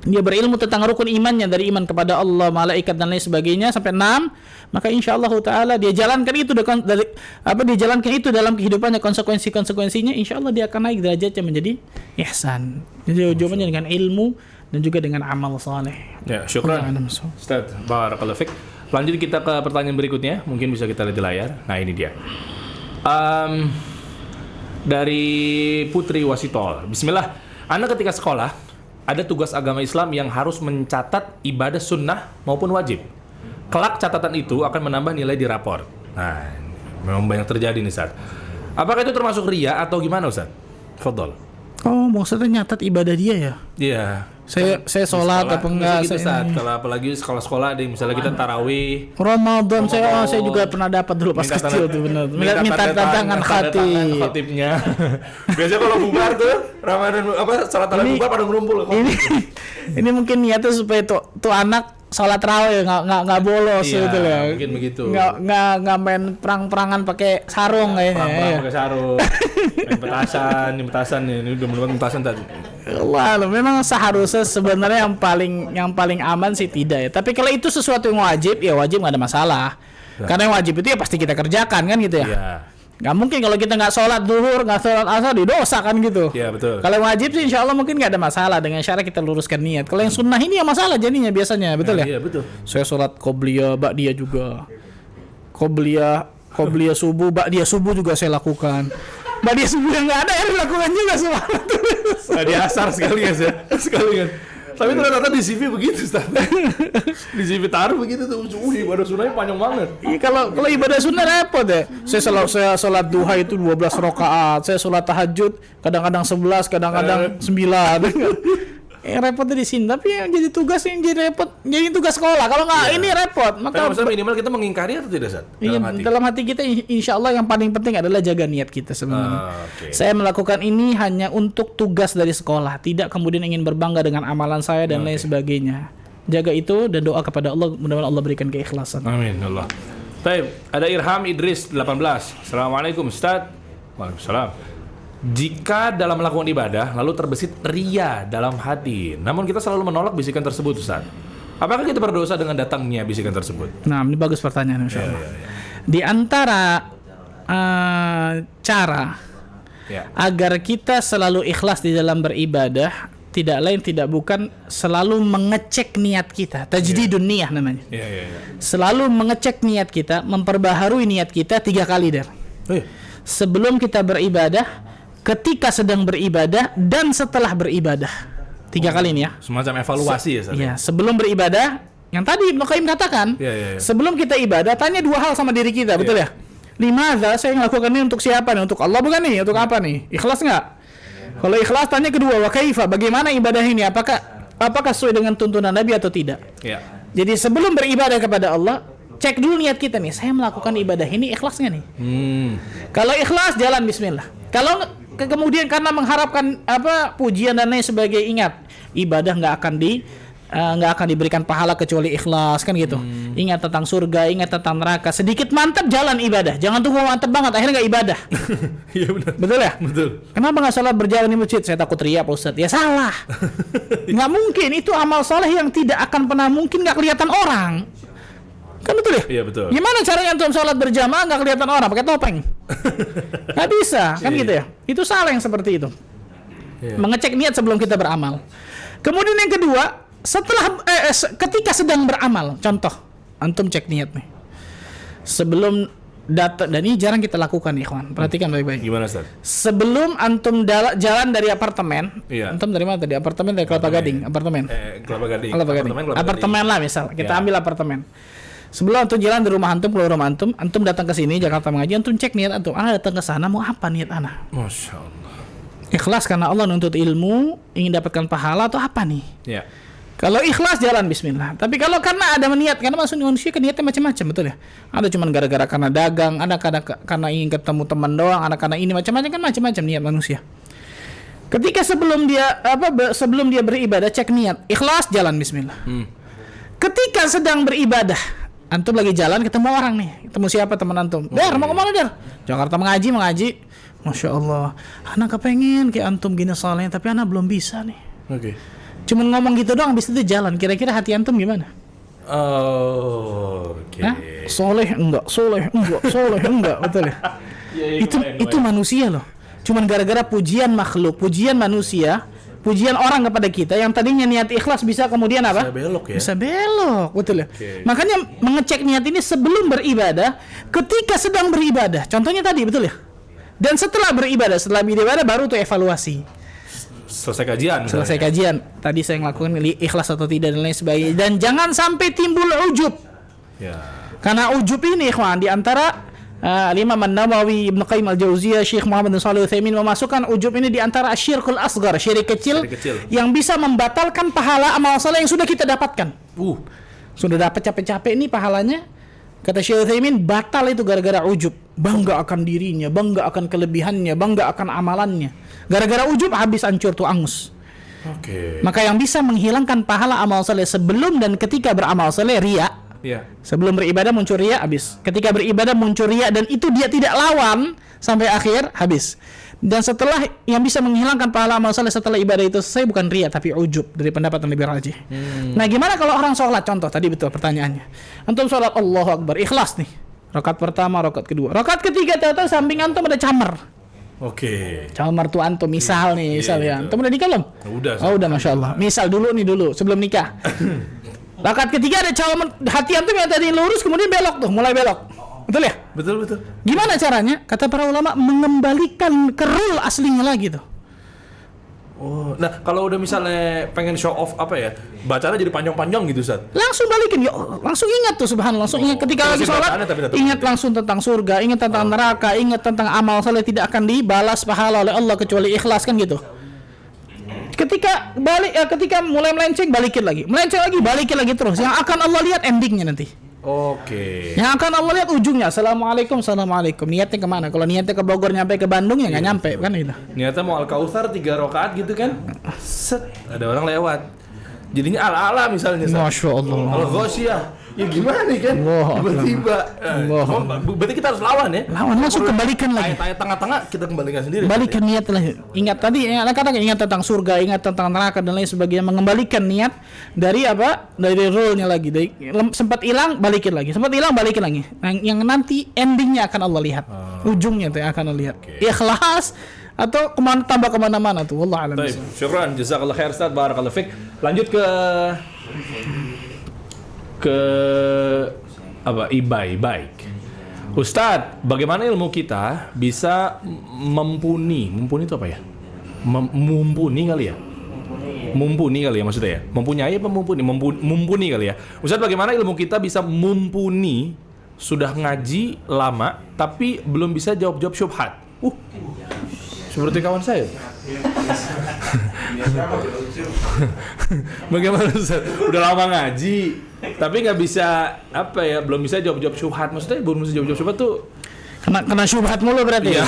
Dia berilmu tentang rukun imannya, dari iman kepada Allah, malaikat dan lain sebagainya sampai 6, maka insyaallah taala dia jalankan itu dia jalankan itu dalam kehidupannya, konsekuensinya insyaallah dia akan naik derajatnya menjadi ihsan. Jadi jawabannya dengan ilmu dan juga dengan amal saleh. Ya, syukran. Ustaz, barakallahu fik. Lanjut kita ke pertanyaan berikutnya, mungkin bisa kita lihat di layar. Nah, ini dia. Dari Putri Wasitol. Bismillah. Anda ketika sekolah ada tugas agama Islam yang harus mencatat ibadah sunnah maupun wajib. Kelak catatan itu akan menambah nilai di rapor. Nah, memang banyak terjadi nih, Ustaz. Apakah itu termasuk ria atau gimana, Ustaz? Fadhol. Oh, maksudnya nyatat ibadah dia ya? Iya. Saya sholat apa enggak? Gitu, kalau apalagi sekolah-sekolah ada yang misalnya kita tarawih. Ramadan saya juga pernah dapat dulu pas kecil tuh benar. Minta tantangan khatibnya. Biasanya kalau bubar tuh Ramadan salat tarawih bubar pada ngumpul. Ini mungkin niatnya supaya tuh anak sholat tarawih nggak bolos gitu ya. Mungkin begitu. Nggak main perang-perangan pakai sarung kayaknya. Perang pakai sarung. Main petasan ini udah mulai petasan tadi. Wah, memang seharusnya sebenarnya yang paling aman sih tidak ya. Tapi kalau itu sesuatu yang wajib, ya wajib nggak ada masalah. Karena yang wajib itu ya pasti kita kerjakan kan gitu ya. Iya. Nggak mungkin kalau kita nggak sholat duhur, nggak sholat asar, didosa kan gitu. Iya betul. Kalau yang wajib sih insya Allah mungkin nggak ada masalah dengan syarat kita luruskan niat. Kalau yang sunnah ini yang masalah jadinya biasanya, betul ya? Iya betul. Saya sholat qobliyah, ba'diyah juga. Qobliyah subuh, ba'diyah subuh juga saya lakukan. Ba'diyah subuh yang nggak ada ya dilakukan juga semua. Di asar sekalian ya. Sekalian. Tapi ternyata di CV begitu, Ustaz. Di CV taruh begitu tuh. Ibadah sunnahnya panjang banget. Iya, kalau ibadah sunnah repot ya. Saya sholat duha itu 12 rakaat. Saya sholat tahajud kadang-kadang 11, kadang-kadang 9. Repotnya di sini. Tapi yang jadi tugas yang jadi repot, jadi tugas sekolah. Kalau nggak ini repot. Maka minimal kita mengingkari atau tidak, Ustaz? Dalam hati kita insya Allah yang paling penting adalah jaga niat kita sebenarnya. Saya melakukan ini hanya untuk tugas dari sekolah, tidak kemudian ingin berbangga dengan amalan saya dan lain sebagainya. Jaga itu dan doa kepada Allah, mudah-mudahan Allah berikan keikhlasan. Amin Allah. Baik, ada Irham Idris 18. Assalamualaikum Ustaz. Waalaikumsalam. Jika dalam melakukan ibadah lalu terbesit ria dalam hati, namun kita selalu menolak bisikan tersebut, Ustaz. Apakah kita berdosa dengan datangnya bisikan tersebut? Nah, ini bagus pertanyaan, Insya Allah. Di antara cara agar kita selalu ikhlas di dalam beribadah, tidak lain tidak bukan selalu mengecek niat kita. Tajdidun niyah namanya. Selalu mengecek niat kita, memperbaharui niat kita 3 kali sebelum kita beribadah, ketika sedang beribadah, dan setelah beribadah. 3 kali ini ya. Semacam evaluasi ya, Ustaz. Iya, sebelum beribadah, yang tadi Ibnu Qayyim katakan, sebelum kita ibadah, tanya 2 hal sama diri kita, betul ya? Limadza saya melakukan ini untuk siapa nih? Untuk Allah bukan nih? Untuk apa nih? Ikhlas nggak? Kalau ikhlas, tanya kedua, wa kaifa, bagaimana ibadah ini? Apakah sesuai dengan tuntunan Nabi atau tidak? Jadi sebelum beribadah kepada Allah, cek dulu niat kita nih. Saya melakukan ibadah ini ikhlas nggak nih? Kalau ikhlas, jalan bismillah. Kalau kemudian karena mengharapkan pujian dan lain sebagainya, ingat ibadah nggak akan diberikan pahala kecuali ikhlas kan gitu. Ingat tentang surga, ingat tentang neraka. Sedikit mantap jalan ibadah. Jangan tunggu mantap banget akhirnya nggak ibadah. Iya benar. Betul ya? Betul. Kenapa nggak salat berjalan di masjid? Saya takut riya, Pak Ustadz. Ya salah. Nggak mungkin, itu amal soleh yang tidak akan pernah mungkin nggak kelihatan orang. Kan betul ya? Iya betul. Gimana caranya antum sholat berjamaah nggak kelihatan orang pakai topeng? Nggak bisa, kan gitu ya? Itu salah yang seperti itu. Mengecek niat sebelum kita beramal. Kemudian yang kedua, ketika sedang beramal, contoh, antum cek niat nih. Sebelum datang, dan ini jarang kita lakukan nih, ikhwan. Perhatikan baik-baik. Gimana, Ustaz? Sebelum antum jalan dari apartemen, antum dari mana tadi? Apartemen dari Kelapa Gading, apartemen. Kelapa Gading. Apartemen lah misal. Kita ambil apartemen. Sebelum antum jalan dari rumah antum, keluar rumah antum datang ke sini Jakarta mengaji, antum cek niat antum. Datang ke sana mau apa niat ana? Masya Allah. Ikhlas karena Allah nuntut ilmu, ingin dapatkan pahala atau apa nih? Ya. Kalau ikhlas jalan bismillah. Tapi kalau karena ada niat, karena manusia kan niatnya macam-macam, betul ya? Ada cuma gara-gara karena dagang, ada karena ingin ketemu teman doang, ada karena ini macam-macam kan, macam-macam niat manusia. Ketika sebelum dia beribadah cek niat, ikhlas, jalan bismillah. Ketika sedang beribadah, antum lagi jalan ketemu orang nih, ketemu siapa teman antum? Dar, mau kemana Dar? Jakarta mengaji. Masya Allah, anak kepengen kayak antum gini soalnya, tapi anak belum bisa nih. Oke. Cuman ngomong gitu doang, habis itu jalan. Kira-kira hati antum gimana? Oh, oke. Soleh enggak, betul ya? Itu manusia loh. Cuman gara-gara pujian makhluk, pujian manusia, pujian orang kepada kita yang tadinya niat ikhlas bisa kemudian apa? Bisa belok ya. Bisa belok, betul ya. Okay. Makanya mengecek niat ini sebelum beribadah, ketika sedang beribadah. Contohnya tadi, betul ya. Dan setelah beribadah baru tuh evaluasi. Selesai kajian. Selesai kajian. Tadi saya ngelakuin ikhlas atau tidak dan lain sebagainya. Dan jangan sampai timbul ujub. Ya. Karena ujub ini, ikhwan, di antara Imam An-Nawawi, Ibnu Qayyim Al-Jauziyah, Syekh Muhammad bin Shalih Al-Utsaimin memasukkan ujub ini di antara asyirkul asghar, syirik kecil yang bisa membatalkan pahala amal saleh yang sudah kita dapatkan. Sudah dapat capek-capek ini pahalanya, kata Syekh Utsaimin, batal itu gara-gara ujub. Bangga akan dirinya, bangga akan kelebihannya, bangga akan amalannya. Gara-gara ujub habis hancur tuh angus. Oke. Maka yang bisa menghilangkan pahala amal saleh sebelum dan ketika beramal saleh, riya. Iya. Sebelum beribadah muncul riya, habis. Ketika beribadah muncul riya dan itu dia tidak lawan sampai akhir, habis. Dan setelah yang bisa menghilangkan pahala amal saleh setelah ibadah itu selesai bukan riya tapi ujub, dari pendapat yang lebih rajih. Nah, gimana kalau orang sholat? Contoh tadi betul pertanyaannya. Antum sholat Allahu Akbar, ikhlas nih. Rakaat pertama, rakaat kedua. Rakaat ketiga tahu-tahu samping antum ada camar. Oke. Camar tuh antum misal nih, misal ya. Antum udah nikah belum? Udah. Oh, udah Masya Allah. Misal dulu sebelum nikah. Rakaat ketiga ada camar, hati antum yang tadi lurus kemudian belok tuh, mulai belok. Betul ya? Betul. Gimana caranya? Kata para ulama, mengembalikan ke rule aslinya lagi tuh. Oh, nah kalau udah misalnya pengen show off apa ya, bacanya jadi panjang-panjang gitu, Ustaz. Langsung balikin, langsung ingat tuh subhanallah, langsung ingat ketika lagi sholat, ingat langsung tentang surga, ingat tentang neraka, ingat tentang amal saleh tidak akan dibalas pahala oleh Allah kecuali ikhlas, kan gitu. Ketika mulai melenceng, balikin lagi, balikin lagi terus. Yang akan Allah lihat endingnya nanti. Oke. Yang akan Allah lihat ujungnya. Assalamualaikum. Niatnya kemana? Kalau niatnya ke Bogor nyampe ke Bandung ya nggak nyampe kan itu. Niatnya mau Al-Kautsar 3 rakaat gitu kan? Set, ada orang lewat. Jadinya ala-ala misalnya. Masya Allah. Al-Ghasyiyah. Ya gimana nih kan? Tiba-tiba. Berarti kita harus lawan ya? Lawan, langsung kembalikan lagi. Tanya tengah-tengah kita kembalikan sendiri. Balikan niat lah. Ingat tadi, ingat tentang surga, ingat tentang neraka dan lain sebagainya. Mengembalikan niat dari apa? Dari rule-nya lagi. Sempat hilang, balikin lagi. Yang nanti endingnya akan Allah lihat. Ujungnya tuh yang akan Allah lihat. Ikhlas atau tambah kemana-mana tuh. Wallah a'lam. Baik, syukran, jazakallah khair Ustaz, barakallahu fik. Lanjut ke baik. Ustadz, bagaimana ilmu kita bisa mumpuni itu apa ya? Mumpuni kali ya? Mumpuni kali ya maksudnya ya? Mempunyai apa mumpuni? Mumpuni kali ya? Ustadz, bagaimana ilmu kita bisa mumpuni, sudah ngaji lama tapi belum bisa jawab-jawab syubhat? Seperti kawan saya. Bagaimana Ustaz? Udah lama ngaji tapi nggak bisa belum bisa jawab-jawab syubhat. Maksudnya belum bisa jawab-jawab syubhat tuh kena syubhat mulu berarti ya.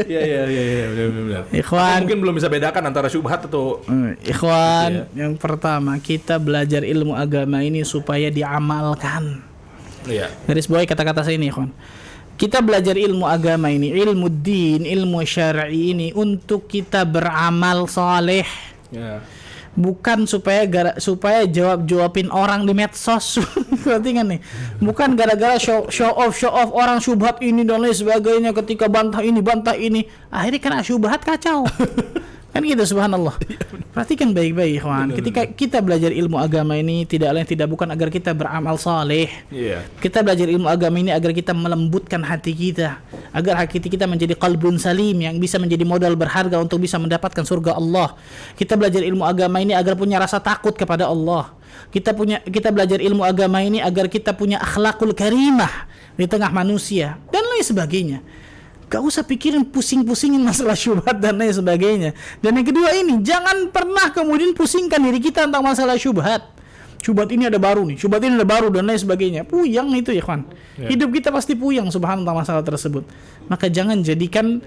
Iya, benar. Ikhwan, mungkin belum bisa bedakan antara syubhat atau ikhwan, yang pertama kita belajar ilmu agama ini supaya diamalkan. Iya. Garis bawahi kata-kata saya ini, ikhwan. Kita belajar ilmu agama ini, ilmu din, ilmu syar'i ini untuk kita beramal saleh. Ya. Bukan supaya jawabin orang di medsos. Berarti kan nih. Bukan gara-gara show off orang syubhat ini dan lain sebagainya, ketika bantah ini, akhirnya kena syubhat kacau. Kan gitu, subhanallah. Perhatikan baik-baik, ikhwan. Ketika kita belajar ilmu agama ini tidak bukan agar kita beramal saleh. Kita belajar ilmu agama ini agar kita melembutkan hati kita, agar hati kita menjadi qalbun salim yang bisa menjadi modal berharga untuk bisa mendapatkan surga Allah. Kita belajar ilmu agama ini agar punya rasa takut kepada Allah. Kita belajar ilmu agama ini agar kita punya akhlakul karimah di tengah manusia dan lain sebagainya. Gak usah pikirin pusing-pusingin masalah syubhat dan lain sebagainya. Dan yang kedua ini, jangan pernah kemudian pusingkan diri kita tentang masalah syubhat. Syubhat ini ada baru dan lain sebagainya. Puyang itu ya kawan. Hidup kita pasti puyang subhanallah masalah tersebut. Maka jangan jadikan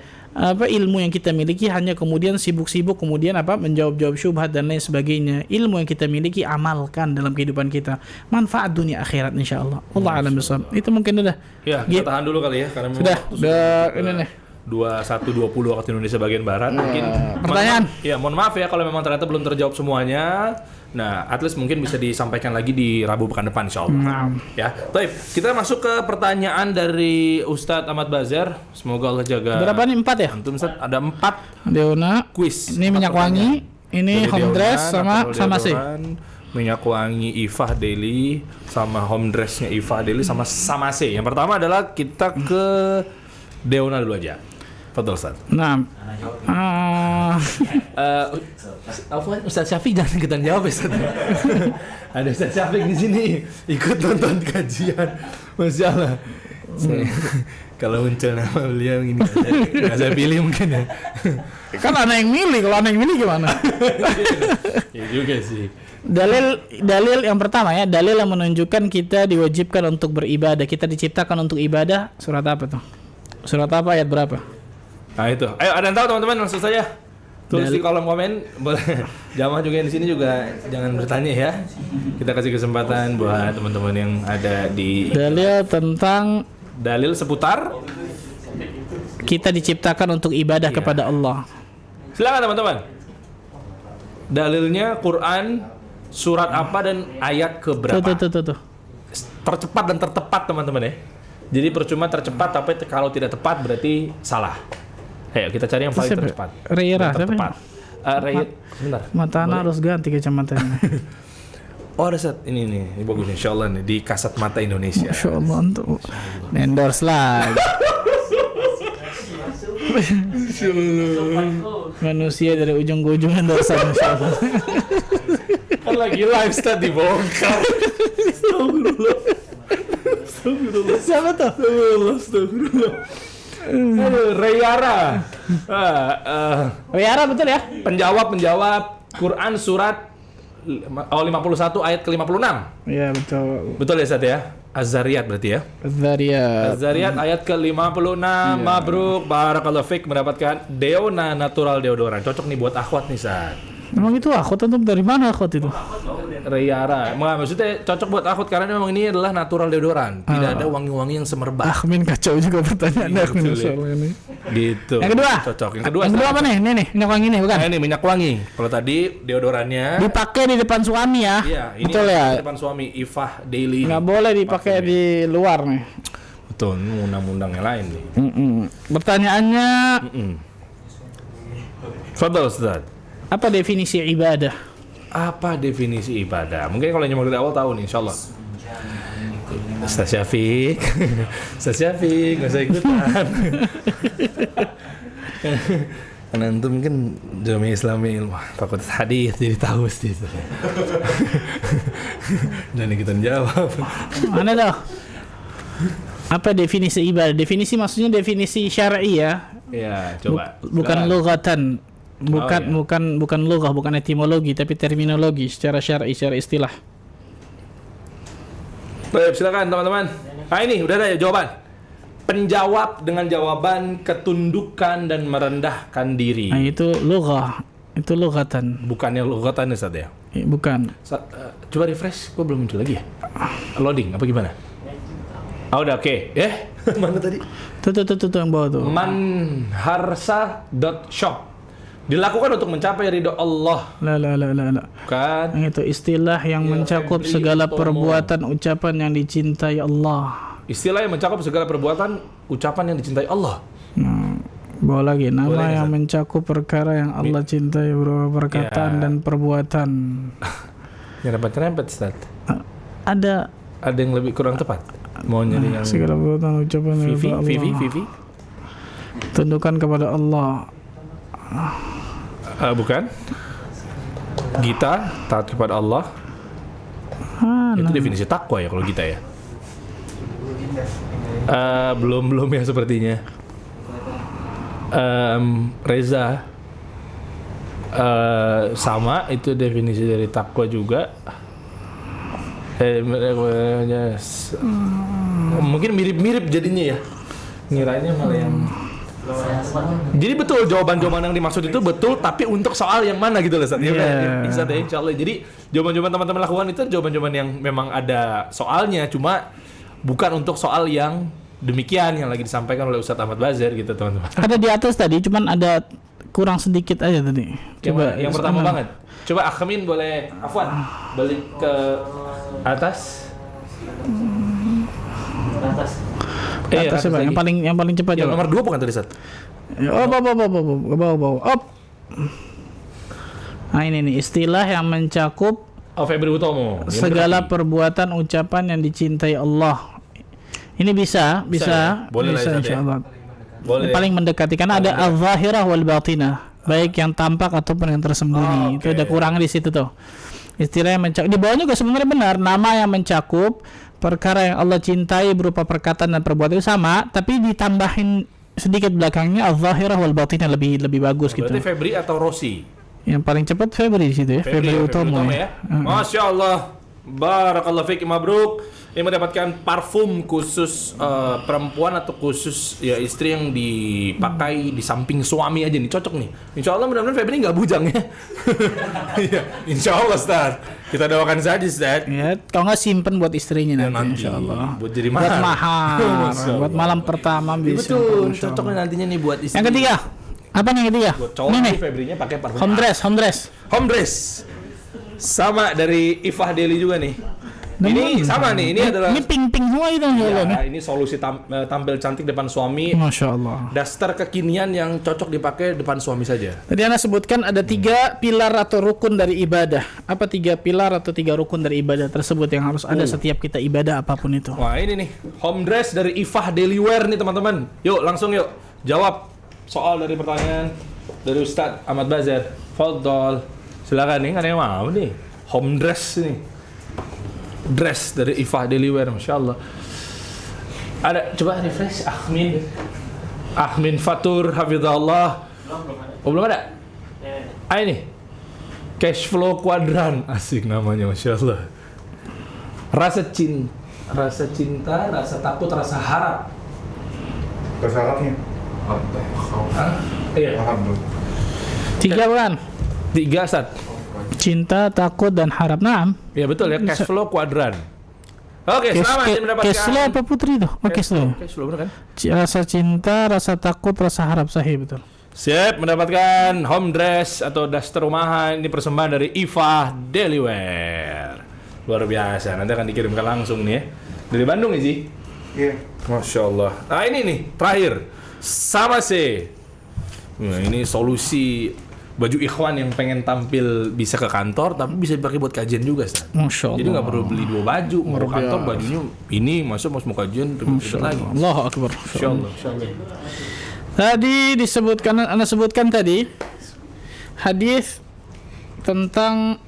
ilmu yang kita miliki hanya kemudian sibuk-sibuk kemudian menjawab-jawab syubhat dan lain sebagainya. Ilmu yang kita miliki amalkan dalam kehidupan kita. Manfaat dunia akhirat insyaallah. Allah alam bisawab. Itu mungkin udah. Ya, kita tahan dulu kali ya karena sudah ini nih. 21.20 waktu Indonesia bagian barat. Mungkin pertanyaan. Mohon maaf ya kalau memang ternyata belum terjawab semuanya. Nah, at least mungkin bisa disampaikan lagi di Rabu pekan depan insyaallah. Ya. Baik, kita masuk ke pertanyaan dari Ustadz Ahmad Bazar. Semoga Allah jaga. Berapa nih? 4 ya? Antum Ustadz ada 4 Deona quiz. Ini minyak wangi, ini home dress sama sih. Minyak wangi Ifah Daily sama home dressnya Ifah Daily sama C. Yang pertama adalah kita ke Deona dulu aja. Fadhol Ustaz. Nah, Ustaz Syafiq jangan ikutan jawab ya Ustaz. Ada Ustaz Syafiq di sini ikut nonton kajian. Masya Allah. Kalau muncul nama beliau ini nggak saya pilih mungkin ya. Kan anak yang milih, kalau anak yang milih gimana? Ya juga sih. Dalil yang pertama ya, dalil yang menunjukkan kita diwajibkan untuk beribadah, kita diciptakan untuk ibadah. Surat apa tuh? Surat apa, ayat berapa? Nah itu. Ayo, ada yang tahu teman-teman maksud saya? Tulis di kolom komen. Boleh. Jamaah juga yang di sini juga jangan bertanya ya. Kita kasih kesempatan buat teman-teman yang ada di dalil seputar kita diciptakan untuk ibadah kepada Allah. Silakan teman-teman. Dalilnya Quran surat apa dan ayat keberapa? Tuh. Tercepat dan tertepat teman-teman ya. Jadi percuma tercepat tapi kalau tidak tepat berarti salah. Ayo kita cari yang paling tercepat. Reira, tertepat. Sebentar. Matana harus ganti kacamatanya. Oh ada set ini bagus insyaallah nih di Kasat Mata Indonesia. Insyaallah untuk endorse lagi. Manusia dari ujung ke ujung endorse insyaallah. Kan lagi live stat dibongkar. Astagfirullah. Siapa tuh? Astagfirullah. Reyara. Reyara betul ya? Penjawab Quran surat 51 ayat ke-56. Iya betul. Betul ya Ustaz ya? Az-Zariyat berarti ya? Az-Zariyat ayat ke-56. Mabruk barakallahu fik mendapatkan Deona natural deodoran. Cocok nih buat akhwat nih Ustaz. Memang itu akhwat untuk dari mana akhwat itu? Reyara. Maksudnya cocok buat akhwat karena memang ini adalah natural deodoran. Tidak ada wangi-wangi yang semerbak. Akhmin kacau juga pertanyaan Akhmin soal ini. Gitu. Yang kedua. Cocok. Yang kedua apa nih? Ini minyak wangi nih bukan? Nah, ini minyak wangi. Kalau tadi deodorannya dipakai di depan suami ya. Iya, ini betul ya. Di depan suami Ifah Daily. Nggak boleh dipakai di luar nih. Betul, undang-undang yang lain nih. Pertanyaannya Fadhol Ustaz. Apa definisi ibadah? Apa definisi ibadah? Mungkin kalau nyimak dari awal tahu nih insyaallah. Ustaz Syafiq. Ustaz Syafiq, enggak usah ikutan. Karena antum kan Jami Islami Fakultas Hadis jadi tahu sih. Dan kita jawab. Mana tuh? Apa definisi ibadah? Definisi maksudnya definisi syar'i ya? Iya, coba. Bukan lughatan. Bukan lughah, bukan etimologi, tapi terminologi secara syar'i, secara istilah. Baik, silakan teman-teman. Nah ini udah ada ya jawaban. Penjawab dengan jawaban ketundukan dan merendahkan diri. Nah, itu lughah. Itu lughatan. Bukannya lughatan Ustaz ya? Bukan. Coba refresh, kok belum muncul lagi ya? Loading apa gimana? Oh, udah oke. Mana tadi? Tuh yang bawah tuh. Manharsa.shop. Dilakukan untuk mencapai ridho Allah. La. Kan? Yang itu istilah yang mencakup segala perbuatan ucapan yang dicintai Allah. Istilah yang mencakup segala perbuatan ucapan yang dicintai Allah. Bawa lagi nama boleh, yang mencakup perkara yang Allah cintai berupa perkataan dan perbuatan. Nyerempet-nyerempet Ustaz. Ada yang lebih kurang tepat. Mau nyari yang segala perbuatan ucapan Vivi. Tundukkan kepada Allah. Bukan. Gita taat kepada Allah. Itu definisi takwa ya kalau Gita ya. Belum ya sepertinya. Reza sama itu definisi dari takwa juga. Mungkin mirip-mirip jadinya ya. Ngiranya malah yang Jadi betul jawaban-jawaban yang dimaksud itu betul, tapi untuk soal yang mana gitu loh Ustaz. Ya, Ustaz ya, insyaallah. Jadi jawaban-jawaban teman-teman lakukan itu jawaban-jawaban yang memang ada soalnya, cuma bukan untuk soal yang demikian yang lagi disampaikan oleh Ustaz Ahmad Bazar gitu teman-teman. Ada di atas tadi, cuman ada kurang sedikit aja tadi. Coba yang pertama banget. Coba Akhmin boleh Afwan balik ke atas. Atas. Atas coba yang paling cepat Yang coba. nomor 2 bukan tadi Ustaz? Oh, bawah. Op. Nah ini nih istilah yang mencakup Oh, Febri Utomo. Yang segala berarti. perbuatan ucapan yang dicintai Allah. Ini bisa, ya? Boleh lah, Ustaz, ya? insyaallah. Boleh. Yang paling mendekati karena ada al-zahirah wal batinah, baik yang tampak ataupun yang tersembunyi. Itu ada kurang di situ tuh. Istilah yang mencakup di bawahnya juga sebenarnya benar, nama yang mencakup perkara yang Allah cintai berupa perkataan dan perbuatan itu sama, tapi ditambahin sedikit belakangnya al-zahirah wal batinah lebih bagus gitu. Berarti Febri atau Rosi? Yang paling cepat Febri di situ ya, Febri Utomo ya. Masya Allah, barakallahu fiik, mabruk. Ini mendapatkan parfum khusus perempuan atau khusus ya istri yang dipakai di samping suami aja nih, cocok nih. Insya Allah mudah-mudahan Febri nggak bujang ya. Iya, Insya Allah Ustaz. Kita doakan saja Ustaz. Ya, kalau nggak simpen buat istrinya Ya, nanti, insyaallah. buat jadi Buat mahar. mahar, Masya buat Allah. malam pertama bisa. Betul, insyaallah. cocok nantinya nih buat istri. Yang ketiga, apa nih yang ketiga? Buat cowok Ini nih nih, Febrinya pakai parfum. home dress. Home dress. Sama dari Ifah Deli juga nih. Ini sama nih, ini adalah Ini pink semua itu insyaallah nih. ya, ini solusi tampil cantik depan suami. Masya Allah. Daster kekinian yang cocok dipakai depan suami saja. Tadi Anda sebutkan ada 3 pilar atau rukun dari ibadah. Apa 3 pilar atau 3 rukun dari ibadah tersebut yang harus ada setiap kita ibadah apapun itu? Wah ini nih, home dress dari Ifah Daily Wear nih teman-teman. Yuk langsung yuk, jawab soal dari pertanyaan dari Ustadz Ahmad Bazar. Fadol, silakan nih, ada yang mau nih. Home dress nih. Dress dari Ifah Daily Wear, Masya Allah. Ada, coba refresh, Akhmin Fatur, Hafizahullah. Oh belum ada? Ini Cash Flow Quadrant, asik namanya, Masya Allah. Rasa cinta, rasa takut, rasa harap. Bahasa Arabnya? Iya. Alhamdulillah. 3 bukan? 3 Sat. Cinta, takut, dan harap. Naam. Ya betul ya, Cash Flow Quadrant. Oke, selamat dia mendapatkan. Keslo apa putri tuh? Oh Keslo. Cash Flow benar kan? Rasa cinta, rasa takut, rasa harap, sahih betul. Siap mendapatkan home dress atau daster rumahan. Ini persembahan dari Ifah Daily Wear. Luar biasa, nanti akan dikirimkan langsung nih ya. Dari Bandung ya, Ji? Iya. Masya Allah. Nah ini nih, terakhir. Sama sih. Nah, ini solusi baju ikhwan yang pengen tampil bisa ke kantor, tapi bisa dipakai buat kajian juga, Ustaz. Masya Allah. Jadi nggak perlu beli 2 baju. Mau ke kantor bajunya ini, masuk mau kajian, ribet lagi. Allahu Akbar. Masya Allah. Tadi disebutkan, Anda sebutkan tadi hadis tentang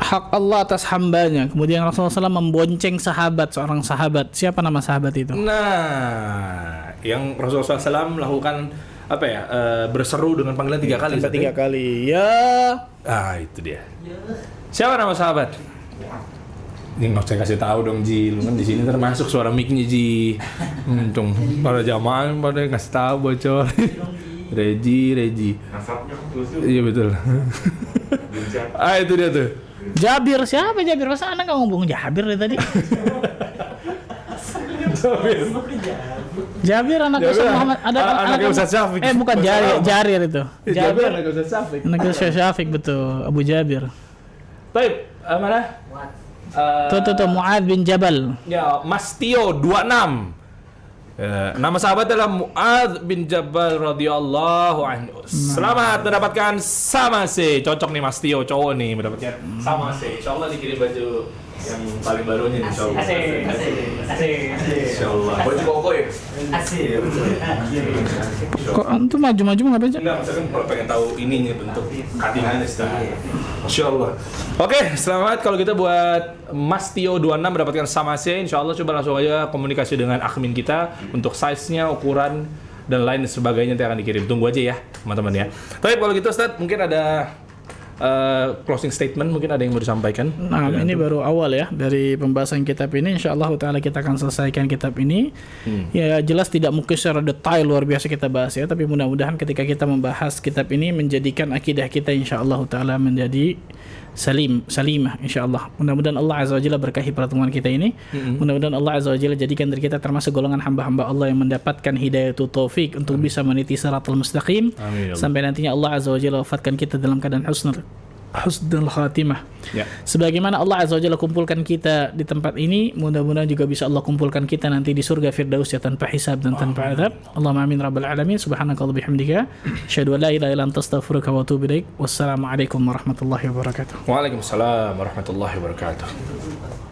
hak Allah atas hambanya. Kemudian Rasulullah SAW membonceng seorang sahabat. Siapa nama sahabat itu? Nah, yang Rasulullah SAW lakukan apa ya? Berseru dengan panggilan 3 kali. Sampai 3 Ustaz, ya? kali. Ya. Ah, itu dia. Siapa nama sahabat? Ini nggak saya kasih tahu dong Ji, lu kan di sini termasuk suara mic-nya Ji. Untung para jamaah pada ngasih tahu bocor. Reji. Nasabnya khusus. Iya betul. Ah itu dia tuh. Jabir, siapa Jabir? Masa anak nggak ngomong Jabir dari tadi? Jabir anak Jabir, Ustaz Muhammad, ada anaknya Ustaz Syafiq. bukan Jarir itu. Jabir anak Ustaz Syafiq. Anak Ustaz Syafiq betul, Abu Jabir. Baik, mana? Tuh Mu'adz bin Jabal. Ya, Mas Tio 26. Nama sahabat adalah Mu'adz bin Jabal radhiyallahu anhu. Selamat mendapatkan sama sih. Cocok nih Mas Tio, cowok nih mendapatkan sama sih. Insyaallah dikirim baju yang paling barunya nih insyaallah. Asik. Insyaallah. Baju koko ya? Asik. Kok antum maju-maju ngapain sih? Enggak, maksudnya kalau pengen tahu ininya bentuk cuttingannya Ustaz. Masyaallah. Oke, selamat kalau kita buat Mas Tio 26 mendapatkan sama sih. Insyaallah coba langsung aja komunikasi dengan admin kita untuk size-nya, ukuran dan lain sebagainya nanti akan dikirim. Tunggu aja ya, teman-teman ya. Tapi kalau gitu Ustaz, mungkin ada closing statement mungkin ada yang mau disampaikan? Nah, ini baru awal ya dari pembahasan kitab ini. Insyaallah taala kita akan selesaikan kitab ini. Ya jelas tidak mungkin secara detail luar biasa kita bahas ya, tapi mudah-mudahan ketika kita membahas kitab ini menjadikan akidah kita insyaallah taala menjadi salimah insyaallah. Mudah-mudahan Allah azza wajalla berkahi pertemuan kita ini. Mudah-mudahan Allah azza wajalla jadikan diri kita termasuk golongan hamba-hamba Allah yang mendapatkan hidayatul taufik untuk bisa meniti siratal mustaqim. Amin. Sampai nantinya Allah azza wajalla wafatkan kita dalam keadaan husnul khatimah. Ya. Sebagaimana Allah azza wajalla kumpulkan kita di tempat ini, mudah-mudahan juga bisa Allah kumpulkan kita nanti di surga firdaus ya tanpa hisab dan tanpa azab. Allahumma amin rabbal alamin. Subhanakallahumma bihamdika asyhadu an la ilaha illa anta astaghfiruka wa atubu ilaik. Wassalamualaikum warahmatullahi wabarakatuh. Waalaikumsalam warahmatullahi wabarakatuh.